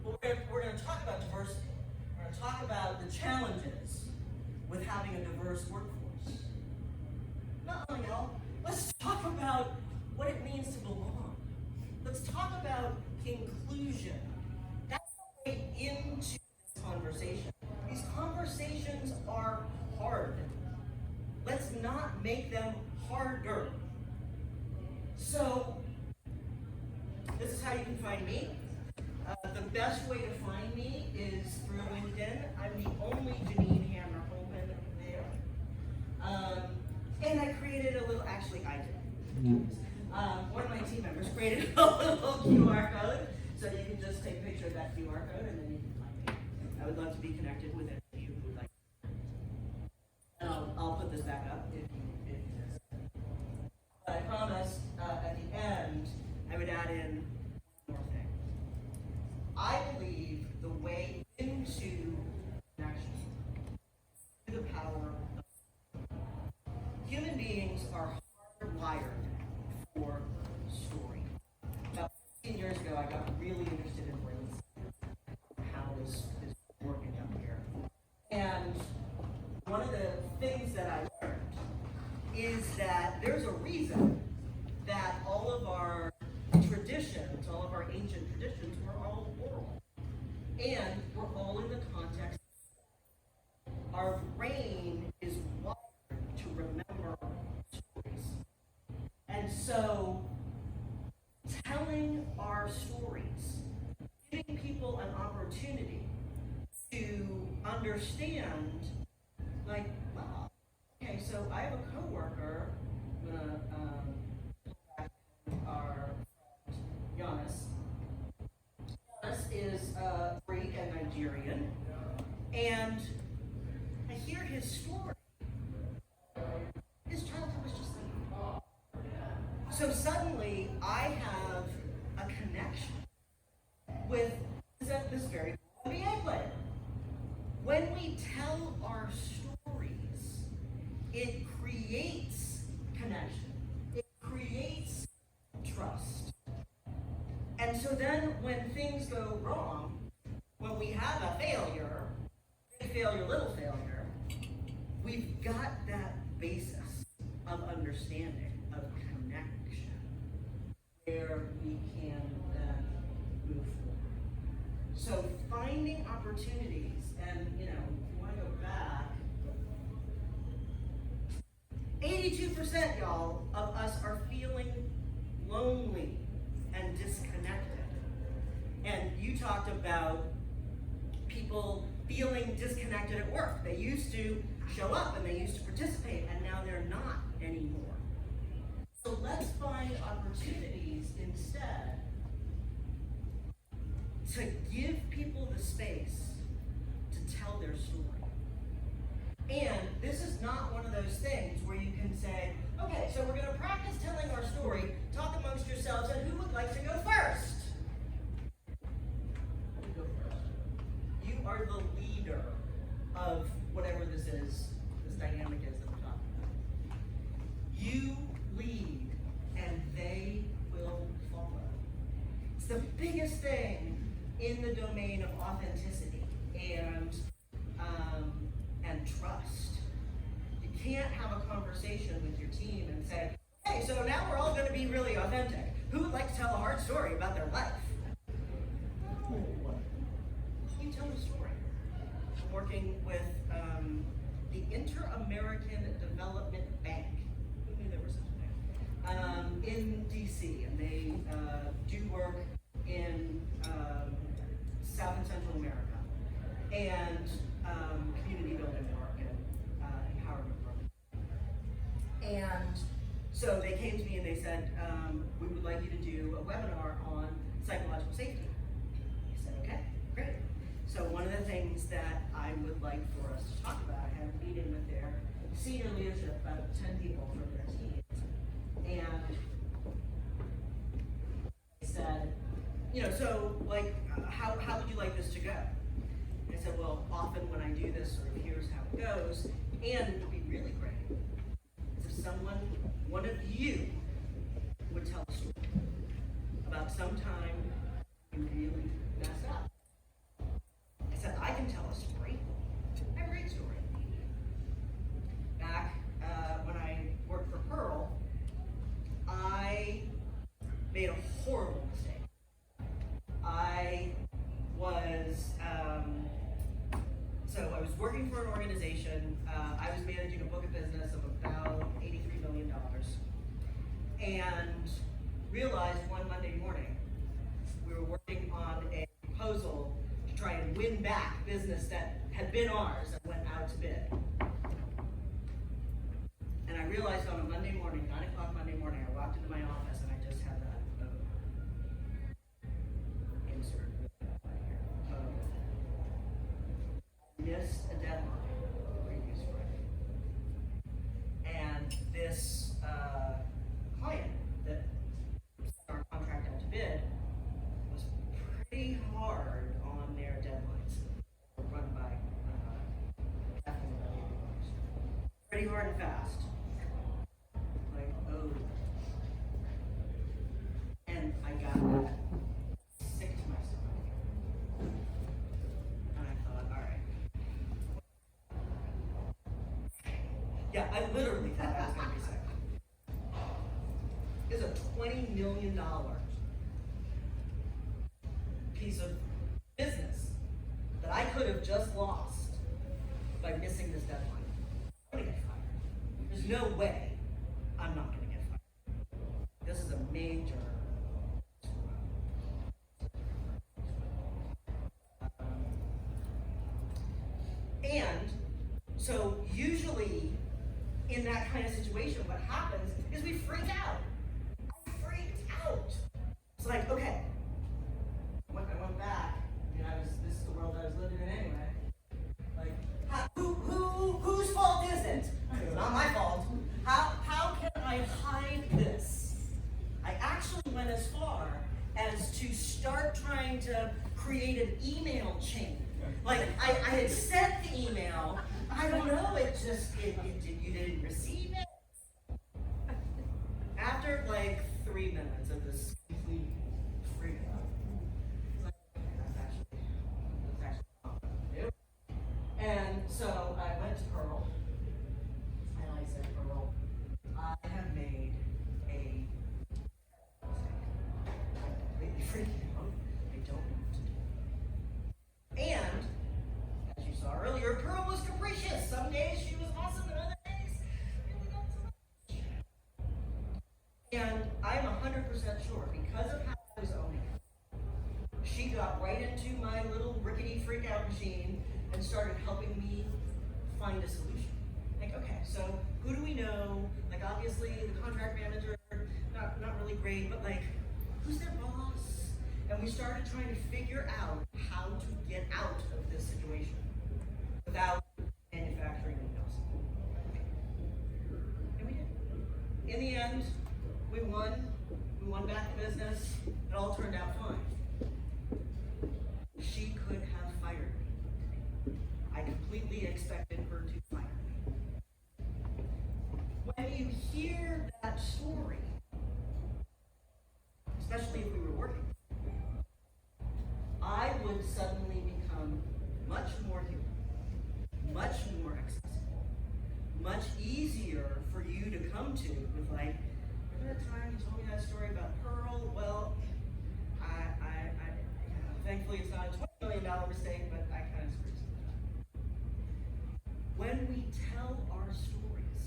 Well, we're going to talk about diversity. We're going to talk about the challenges with having a diverse workforce. No. Let's talk about what it means to belong. Let's talk about inclusion. That's the way into this conversation. These conversations are hard. Let's not make them harder. So, this is how you can find me. The best way to find me is through LinkedIn. I'm the only Janine Hammer Holman there. And I created a little, actually I did. One of my team members created a little QR code, so you can just take a picture of that QR code and then you can find me. I would love to be connected with any of you who would like. And I'll put this back up if you but I promised at the end I would add in one more thing. I believe the way into connection is through the power of human beings are hardwired for story. About 15 years ago, I got really interested in brains, how this is working out here. And one of the things that I learned is that there's a reason that all of our traditions telling our stories, giving people an opportunity to understand, like, wow, okay, so I have a coworker, I'm gonna pull back our friend Giannis. Giannis is Greek and Nigerian, and I hear his story. His childhood was just like that. So suddenly I have a connection with this very cool NBA player. When we tell our stories, it creates connection. It creates trust. And so then when things go wrong, when we have a failure, big failure, little failure, we've got that basis of understanding, of connection, where we can then move forward. So finding opportunities, and if you want to go back, 82%, y'all, of us are feeling lonely and disconnected. And you talked about people feeling disconnected at work. They used to show up and they used to participate, and now they're not anymore. So let's find opportunities instead to give people the space to tell their story. And this is not one of those things where you can say, okay, so we're going to practice telling our story, talk amongst yourselves, and who would like to go first? You go first. You are the leader of whatever this dynamic is that we're talking about. You lead, and they will follow. It's the biggest thing in the domain of authenticity and trust. You can't have a conversation with your team and say, hey, so now we're all going to be really authentic. Who would like to tell a hard story about their life? No. You tell the story. I'm working with the Inter-American Development Bank. Who knew there was such a thing? In DC, and they do work in South and Central America, and community building work and empowerment work. And so they came to me and they said, we would like you to do a webinar on psychological safety. I said, okay, great. So one of the things that I would like for us to talk about, I had a meeting with their senior leadership, about 10 people from their team, and they said, so like, how would you like this to go? And I said, well, often when I do this, sort of here's how it goes, and it would be really great is if one of you would tell a story about some time you really messed up. I said, I can tell a story. I have a great story. Back when I worked for Pearl, I made a horrible mistake. I was working for an organization. I was managing a book of business of about $83 million, and realized one Monday morning we were working on a proposal to try and win back business that had been ours and went out to bid. And I realized on a Monday morning, 9 o'clock Monday morning, I walked into my office and I just had that insert. Missed a deadline the previous Friday. And this client that sent our contract out to bid was pretty hard on their deadlines. Run by pretty hard and fast. Like, oh. And I got that sick to my stomach. And I thought, all right. Yeah, I literally thought I was going to be sick. It's a $20 million piece of business that I could have just lost by missing this deadline. I'm going to get fired. There's no way I'm not going to get fired. This is a major And so usually in that kind of situation, what happens is we freak out. I freaked out. It's like, okay, when I went back, this is the world I was living in anyway. Like, whose fault is it? It's not my fault. How can I hide this? I actually went as far as to start trying to create an email chain. Like, I had sent the email, I don't know, you didn't receive it. After like 3 minutes of this complete freak out, it's like, that's actually not what I do. And so I went to Pearl, and I said, Pearl, I have made a mistake. I'm completely freaking out. I don't know what to do. And, as you saw earlier, Pearl was capricious. Some days she was awesome, and other days, really not so much. And I'm 100% sure, because of how I was owning it, she got right into my little rickety freak out machine and started helping me find a solution. Like, okay, so who do we know? Like, obviously, the contract manager, not really great, but like, who's their boss? And we started trying to figure out how to get out of this situation without manufacturing emails. And we did. In the end, we won. We won back the business. It all turned out fine. She could have fired me. I completely expected her to fire me. When you hear that story, especially if we were working, I would suddenly become much more human, much more accessible, much easier for you to come to with like, remember that time you told me that story about Pearl? Well, thankfully it's not a $20 million mistake, but I kind of screwed something up. When we tell our stories,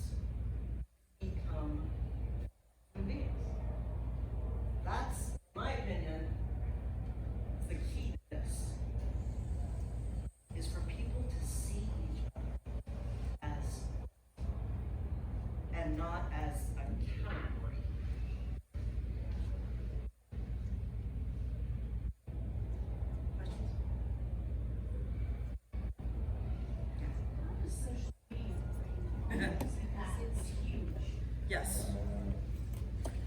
we become human beings. That's, in my opinion, the key to this, is for people to see each other as, and not as a category. Questions? How does social media it's huge. Yes.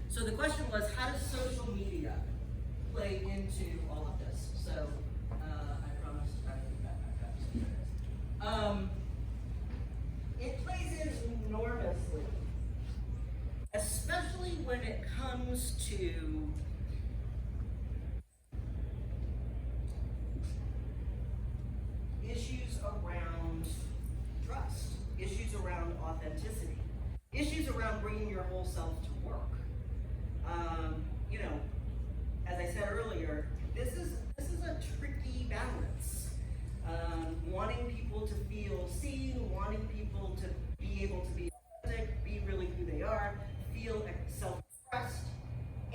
So the question was, how does social media play into all of this? So, I promise I will be back. It plays in enormously, especially when it comes to issues around trust, issues around authenticity, issues around bringing your whole self to work. As I said earlier, this is a tricky balance. Wanting people to feel seen, wanting people to be able to be authentic, be really who they are, feel self-expressed,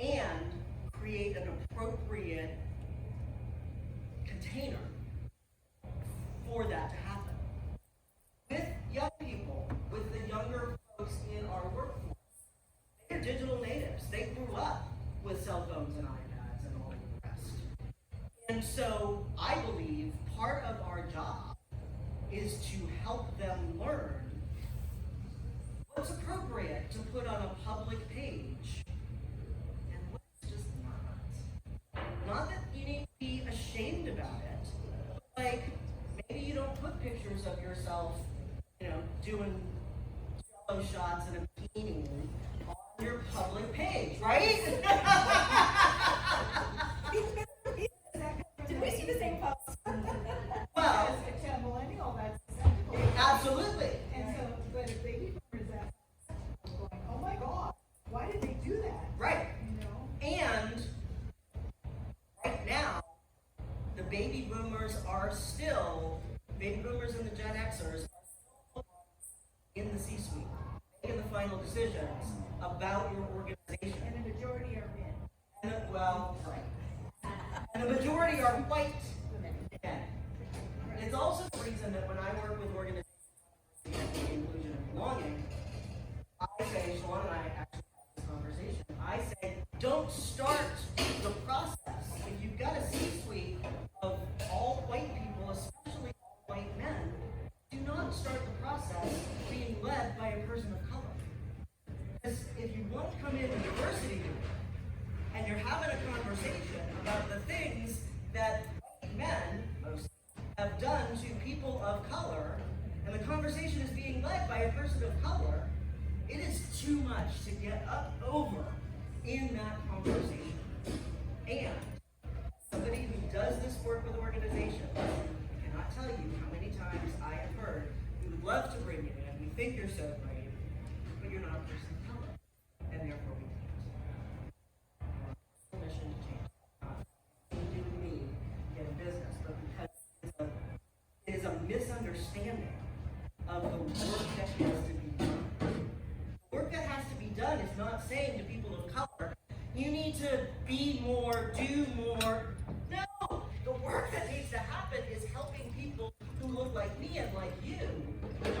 and create an appropriate container for that to happen. With young people, with the younger folks in our workforce, they're digital natives. They grew up with cell phones and iPads and all of the rest. And so I believe part of our job is to help them learn what's appropriate to put on a public page and what's just not. Not that you need to be ashamed about it, but like maybe you don't put pictures of yourself, doing jello shots in a bikini on your public page, right? Did we see the same post? Well, As a millennial, that's acceptable. absolutely. And so, but if baby boomers, that's going, oh my God, why did they do that? Right. And And right now, the baby boomers and the Gen Xers are still in the C-suite, making the final decisions about your organization. and the majority are men. And, right. And the majority are white men. it's also the reason that when I work with organizations on diversity, inclusion, and belonging, I say, Sean and I actually have this conversation, I say, don't start the process. If you've got a C-suite of all white people, especially all white men, do not start the process being led by a person of color. Because if you want to come in with diversity and you're having a conversation about the things that white men most have done to people of color, and the conversation is being led by a person of color, it is too much to get up over in that conversation. And somebody who does this work with organizations, I cannot tell you how many times I have heard, we would love to bring you in, we think you're so great, but you're not a person of color, and therefore we can't. Permission to change. Not to do with me in business, but because it is a misunderstanding of the work that has to be done. The work that has to be done is not saying to people of color, you need to be more, do more. No! The work that needs to happen is helping people who look like me and like you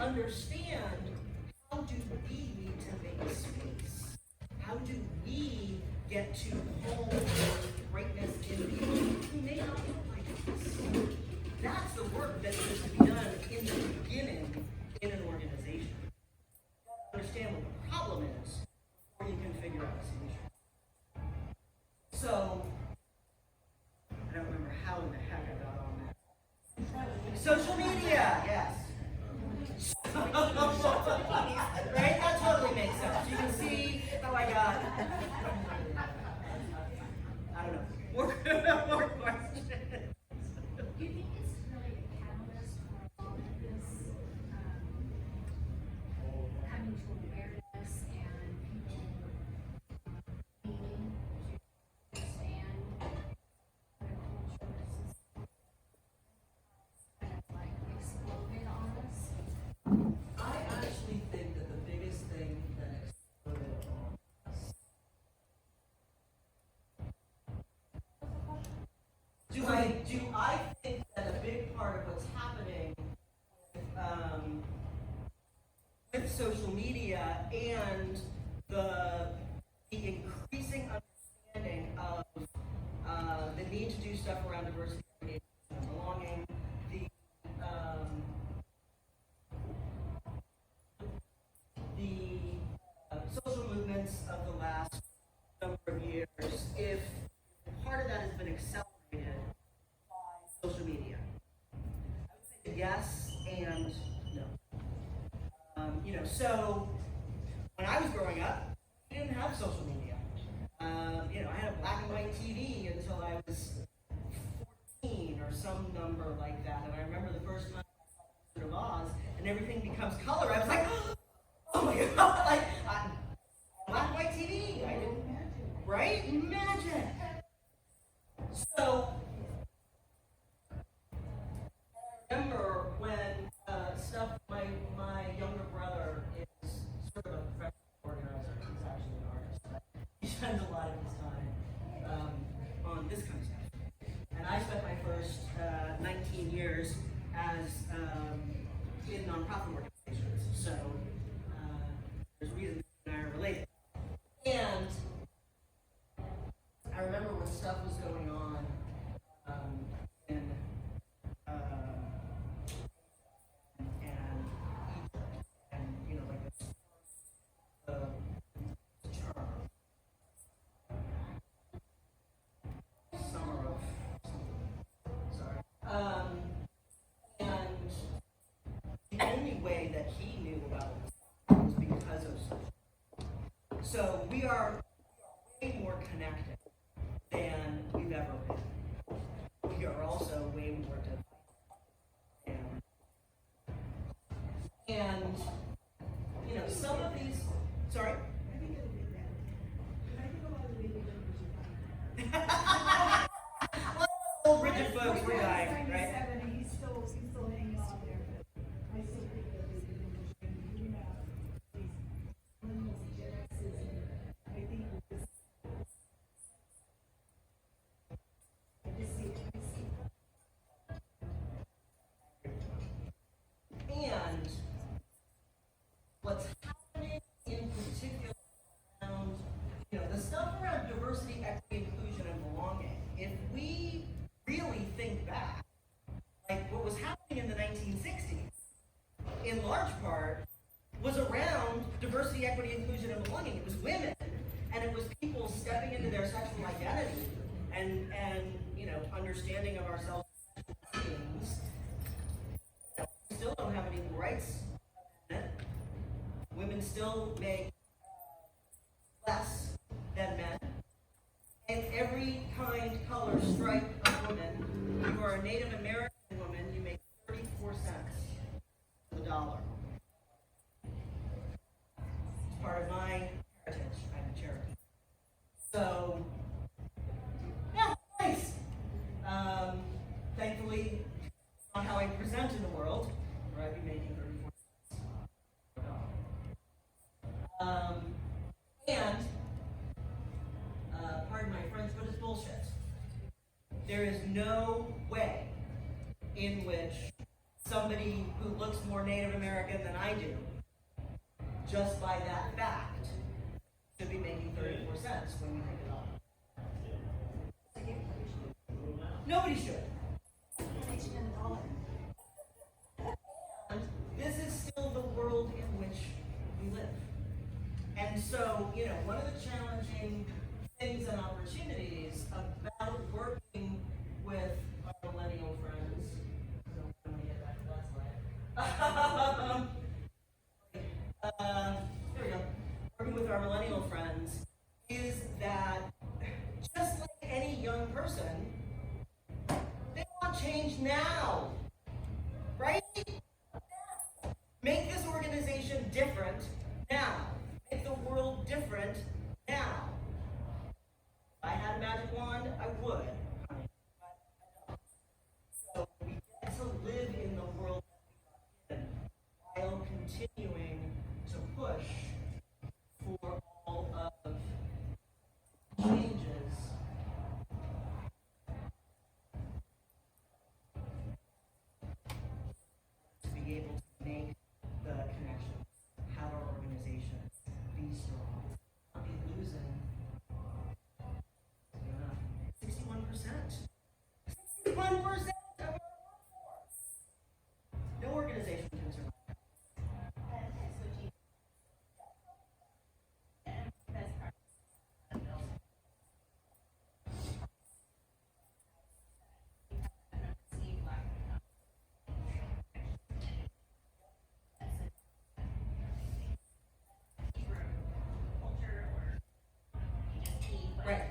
understand, how do we need to make space? How do we get to hold greatness in people who may not look like us? That's the work that needs to be done in the beginning in an organization. You gotta understand what the problem is before you can figure out a solution. So, I don't remember how in the heck I got on that. Social media, yes. Right? That totally makes sense. You can see how I got. I don't know. More questions. Do you think it's really a catalyst for all of this, coming to awareness and people needing to understand their cultures kind of like exploded on us? I actually think that the biggest thing that exploded on us. Do I think that a big part of what's happening with social media and the increasing understanding of the need to do stuff around diversity, equity, and belonging, the social movements of the last number of years, if part of that has been accelerated by social media. I would say yes and no. So when I was growing up, we didn't have social media. I had a black and white TV until I was 14 or some number like that. And I remember the first time I saw Wizard of Oz and everything becomes color. I was like, oh my God, like, black and white TV. I didn't, right? Magic. So, I remember when stuff, my younger brother is sort of a professional organizer. He's actually an artist, but he spends a lot of his time on this kind of stuff. And I spent my first 19 years as in nonprofit organizations. So there's a reason that I are related. And I remember when stuff was going on in and Egypt, and like the term summer of sorry. And the only way that he knew about this was because of social. So we are way more connected than we've ever been. We are also way more divided. And some of these, sorry? I think it'll be better. I think a lot of the baby boomers are dying. Well, old rigid folks were dying, My right? dad's 97 and he's still hanging on there, but I still think that baby boomers are gonna be have these millennials and Gen X's, and I think this. I just see it. understanding of ourselves as beings. We still don't have any equal rights. Women still make less than men. And every kind, color, stripe of woman, if you are a Native American woman, you make 34 cents to the dollar. It's part of my heritage. I'm a Cherokee. So, yeah, nice. Thankfully, it's not how I present in the world, where I'd be making 34 cents to the dollar. Pardon my French, but it's bullshit. There is no way in which somebody who looks more Native American than I do, just by that fact, should be making 34 cents when you think about it. Nobody should. And this is still the world in which we live. And so, one of the challenging things and opportunities about working with our millennial friends. I'm gonna get back to that slide. There we go. Working with our millennial friends is that just like any young person, they want change now, right? Make this organization different now. Make the world different now. If I had a magic wand, I would. But I don't. So we get to live in the world that we are in while continuing to push for all of changes to be able to make the connections, have our organizations be strong, not be losing 61%. 61% of our workforce. No organization can survive. Right.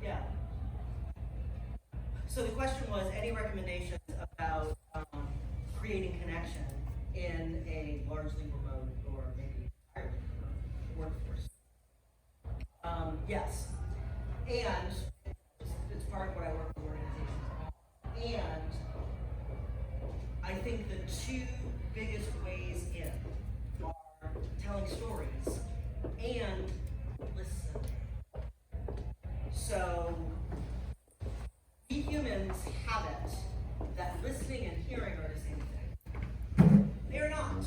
Yeah. So the question was, any recommendations about creating connection in a largely remote or maybe entirely remote workforce? Yes. And it's part of what I work with organizations on. And I think the two biggest ways in are telling stories and listening. So we humans have it that listening and hearing are the same thing. They are not.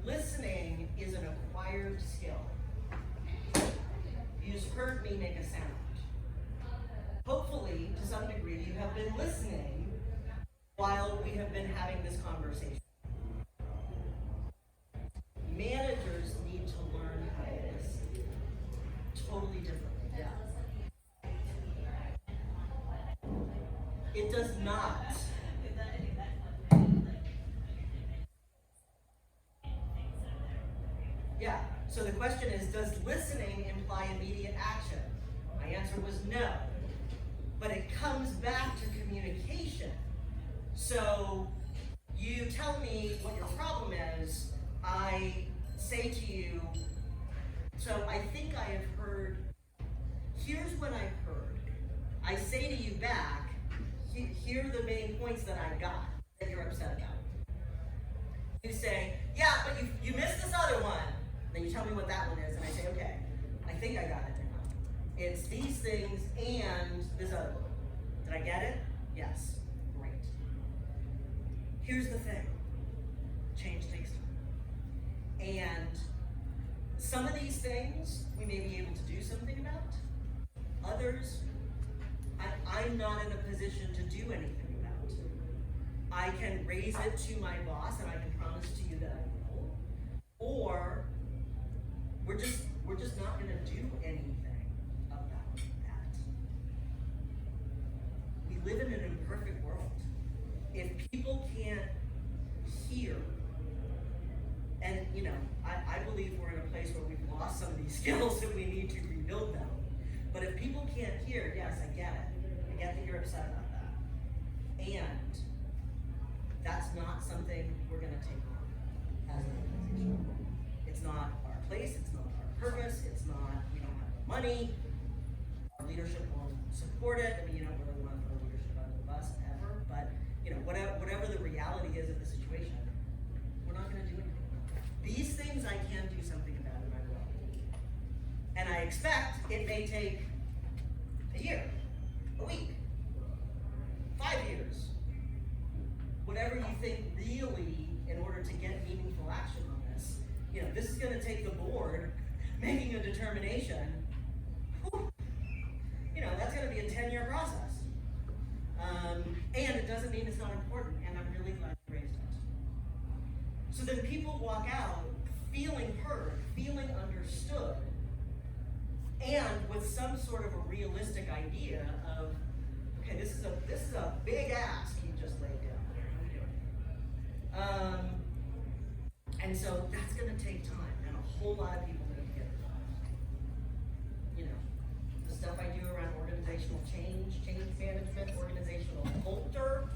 Listening is an acquired skill. You just heard me make a sound. Hopefully, to some degree, you have been listening while we have been having this conversation. Managers need to learn how to listen totally differently. Yeah. It does not. Yeah, so the question is, does listening imply immediate action? My answer was no. But it comes back to communication. So you tell me what your problem is, I say to you, so I think I have heard, here's what I've heard. I say to you back, here are the main points that I got that you're upset about. You say, yeah, but you missed this other one. Then you tell me what that one is, and I say, okay, I think I got it now. It's these things and this other one. Did I get it? Yes. Great. Here's the thing. Change takes time. And some of these things we may be able to do something about. Others, I'm not in a position to do anything about. I can raise it to my boss and I can promise to you that I will. Or we're just not going to do anything about that. live in an imperfect world. If people can't hear, and you know, I believe we're in a place where we've lost some of these skills and we need to rebuild them. But if people can't hear, yes, I get it. I get that you're upset about that. And that's not something we're gonna take on as an organization. It's not our place, it's not our purpose, it's not, we don't have the money, our leadership won't support it. I mean, you don't really want to throw leadership under the bus ever, but you know, whatever the reality is of the situation, we're not gonna do anything. These things I can do something about, and I will. And I expect it may take a year, a week, 5 years, whatever you think really in order to get meaningful action on this. You know, this is gonna take the board making a determination. Whew, you know, that's gonna be a 10-year process. And it doesn't mean it's not important, and I'm really glad you raised it. So then people walk out feeling heard, feeling understood, and with some sort of a realistic idea of, okay, this is a big ask you just laid down. How are we doing? And so that's gonna take time, and a whole lot of people need to get involved. You know, the stuff I do around organizational change management, organizational culture.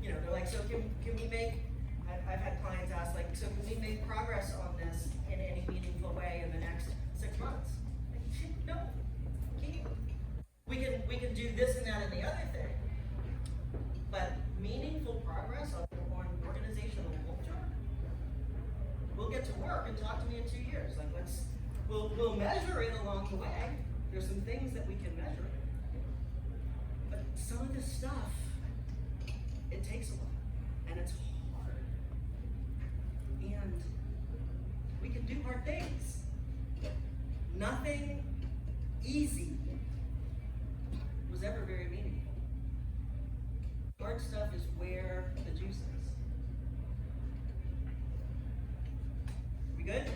You know, they're like, so can we make, I've had clients ask, like, so can we make progress on this in any meaningful way in the next 6 months? Like, no, can't. We can do this and that and the other thing, but meaningful progress on organizational culture, we'll get to work and talk to me in 2 years. Like, we'll measure it along the way. There's some things that we can measure, but some of this stuff, it takes a while, and it's hard, and we can do hard things. Nothing easy was ever very meaningful. Hard stuff is where the juice is. We good?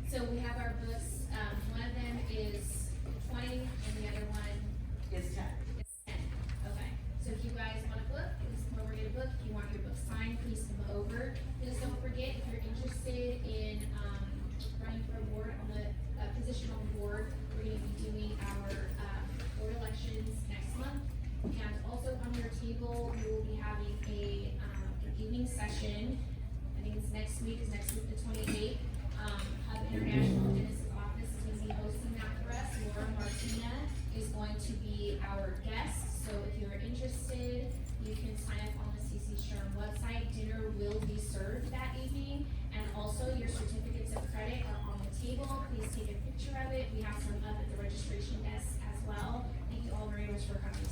So we have our books, one of them is 20 and the other one It's 10. is 10. Okay, so if you guys want a book, please come over and get a book. If you want your book signed, please come over. Please don't forget, if you're interested in running for a board on the position on the board, we're going to be doing our board elections next month. And also on your table, we will be having an evening session. I think it's next week the 28th. Hub International Genesis office is going to be hosting that for us. Laura Martina is going to be our guest. So if you're interested, you can sign up on the SHRM website. Dinner will be served that evening. And also your certificates of credit are on the table. Please take a picture of it. We have some up at the registration desk as well. Thank you all very much for coming.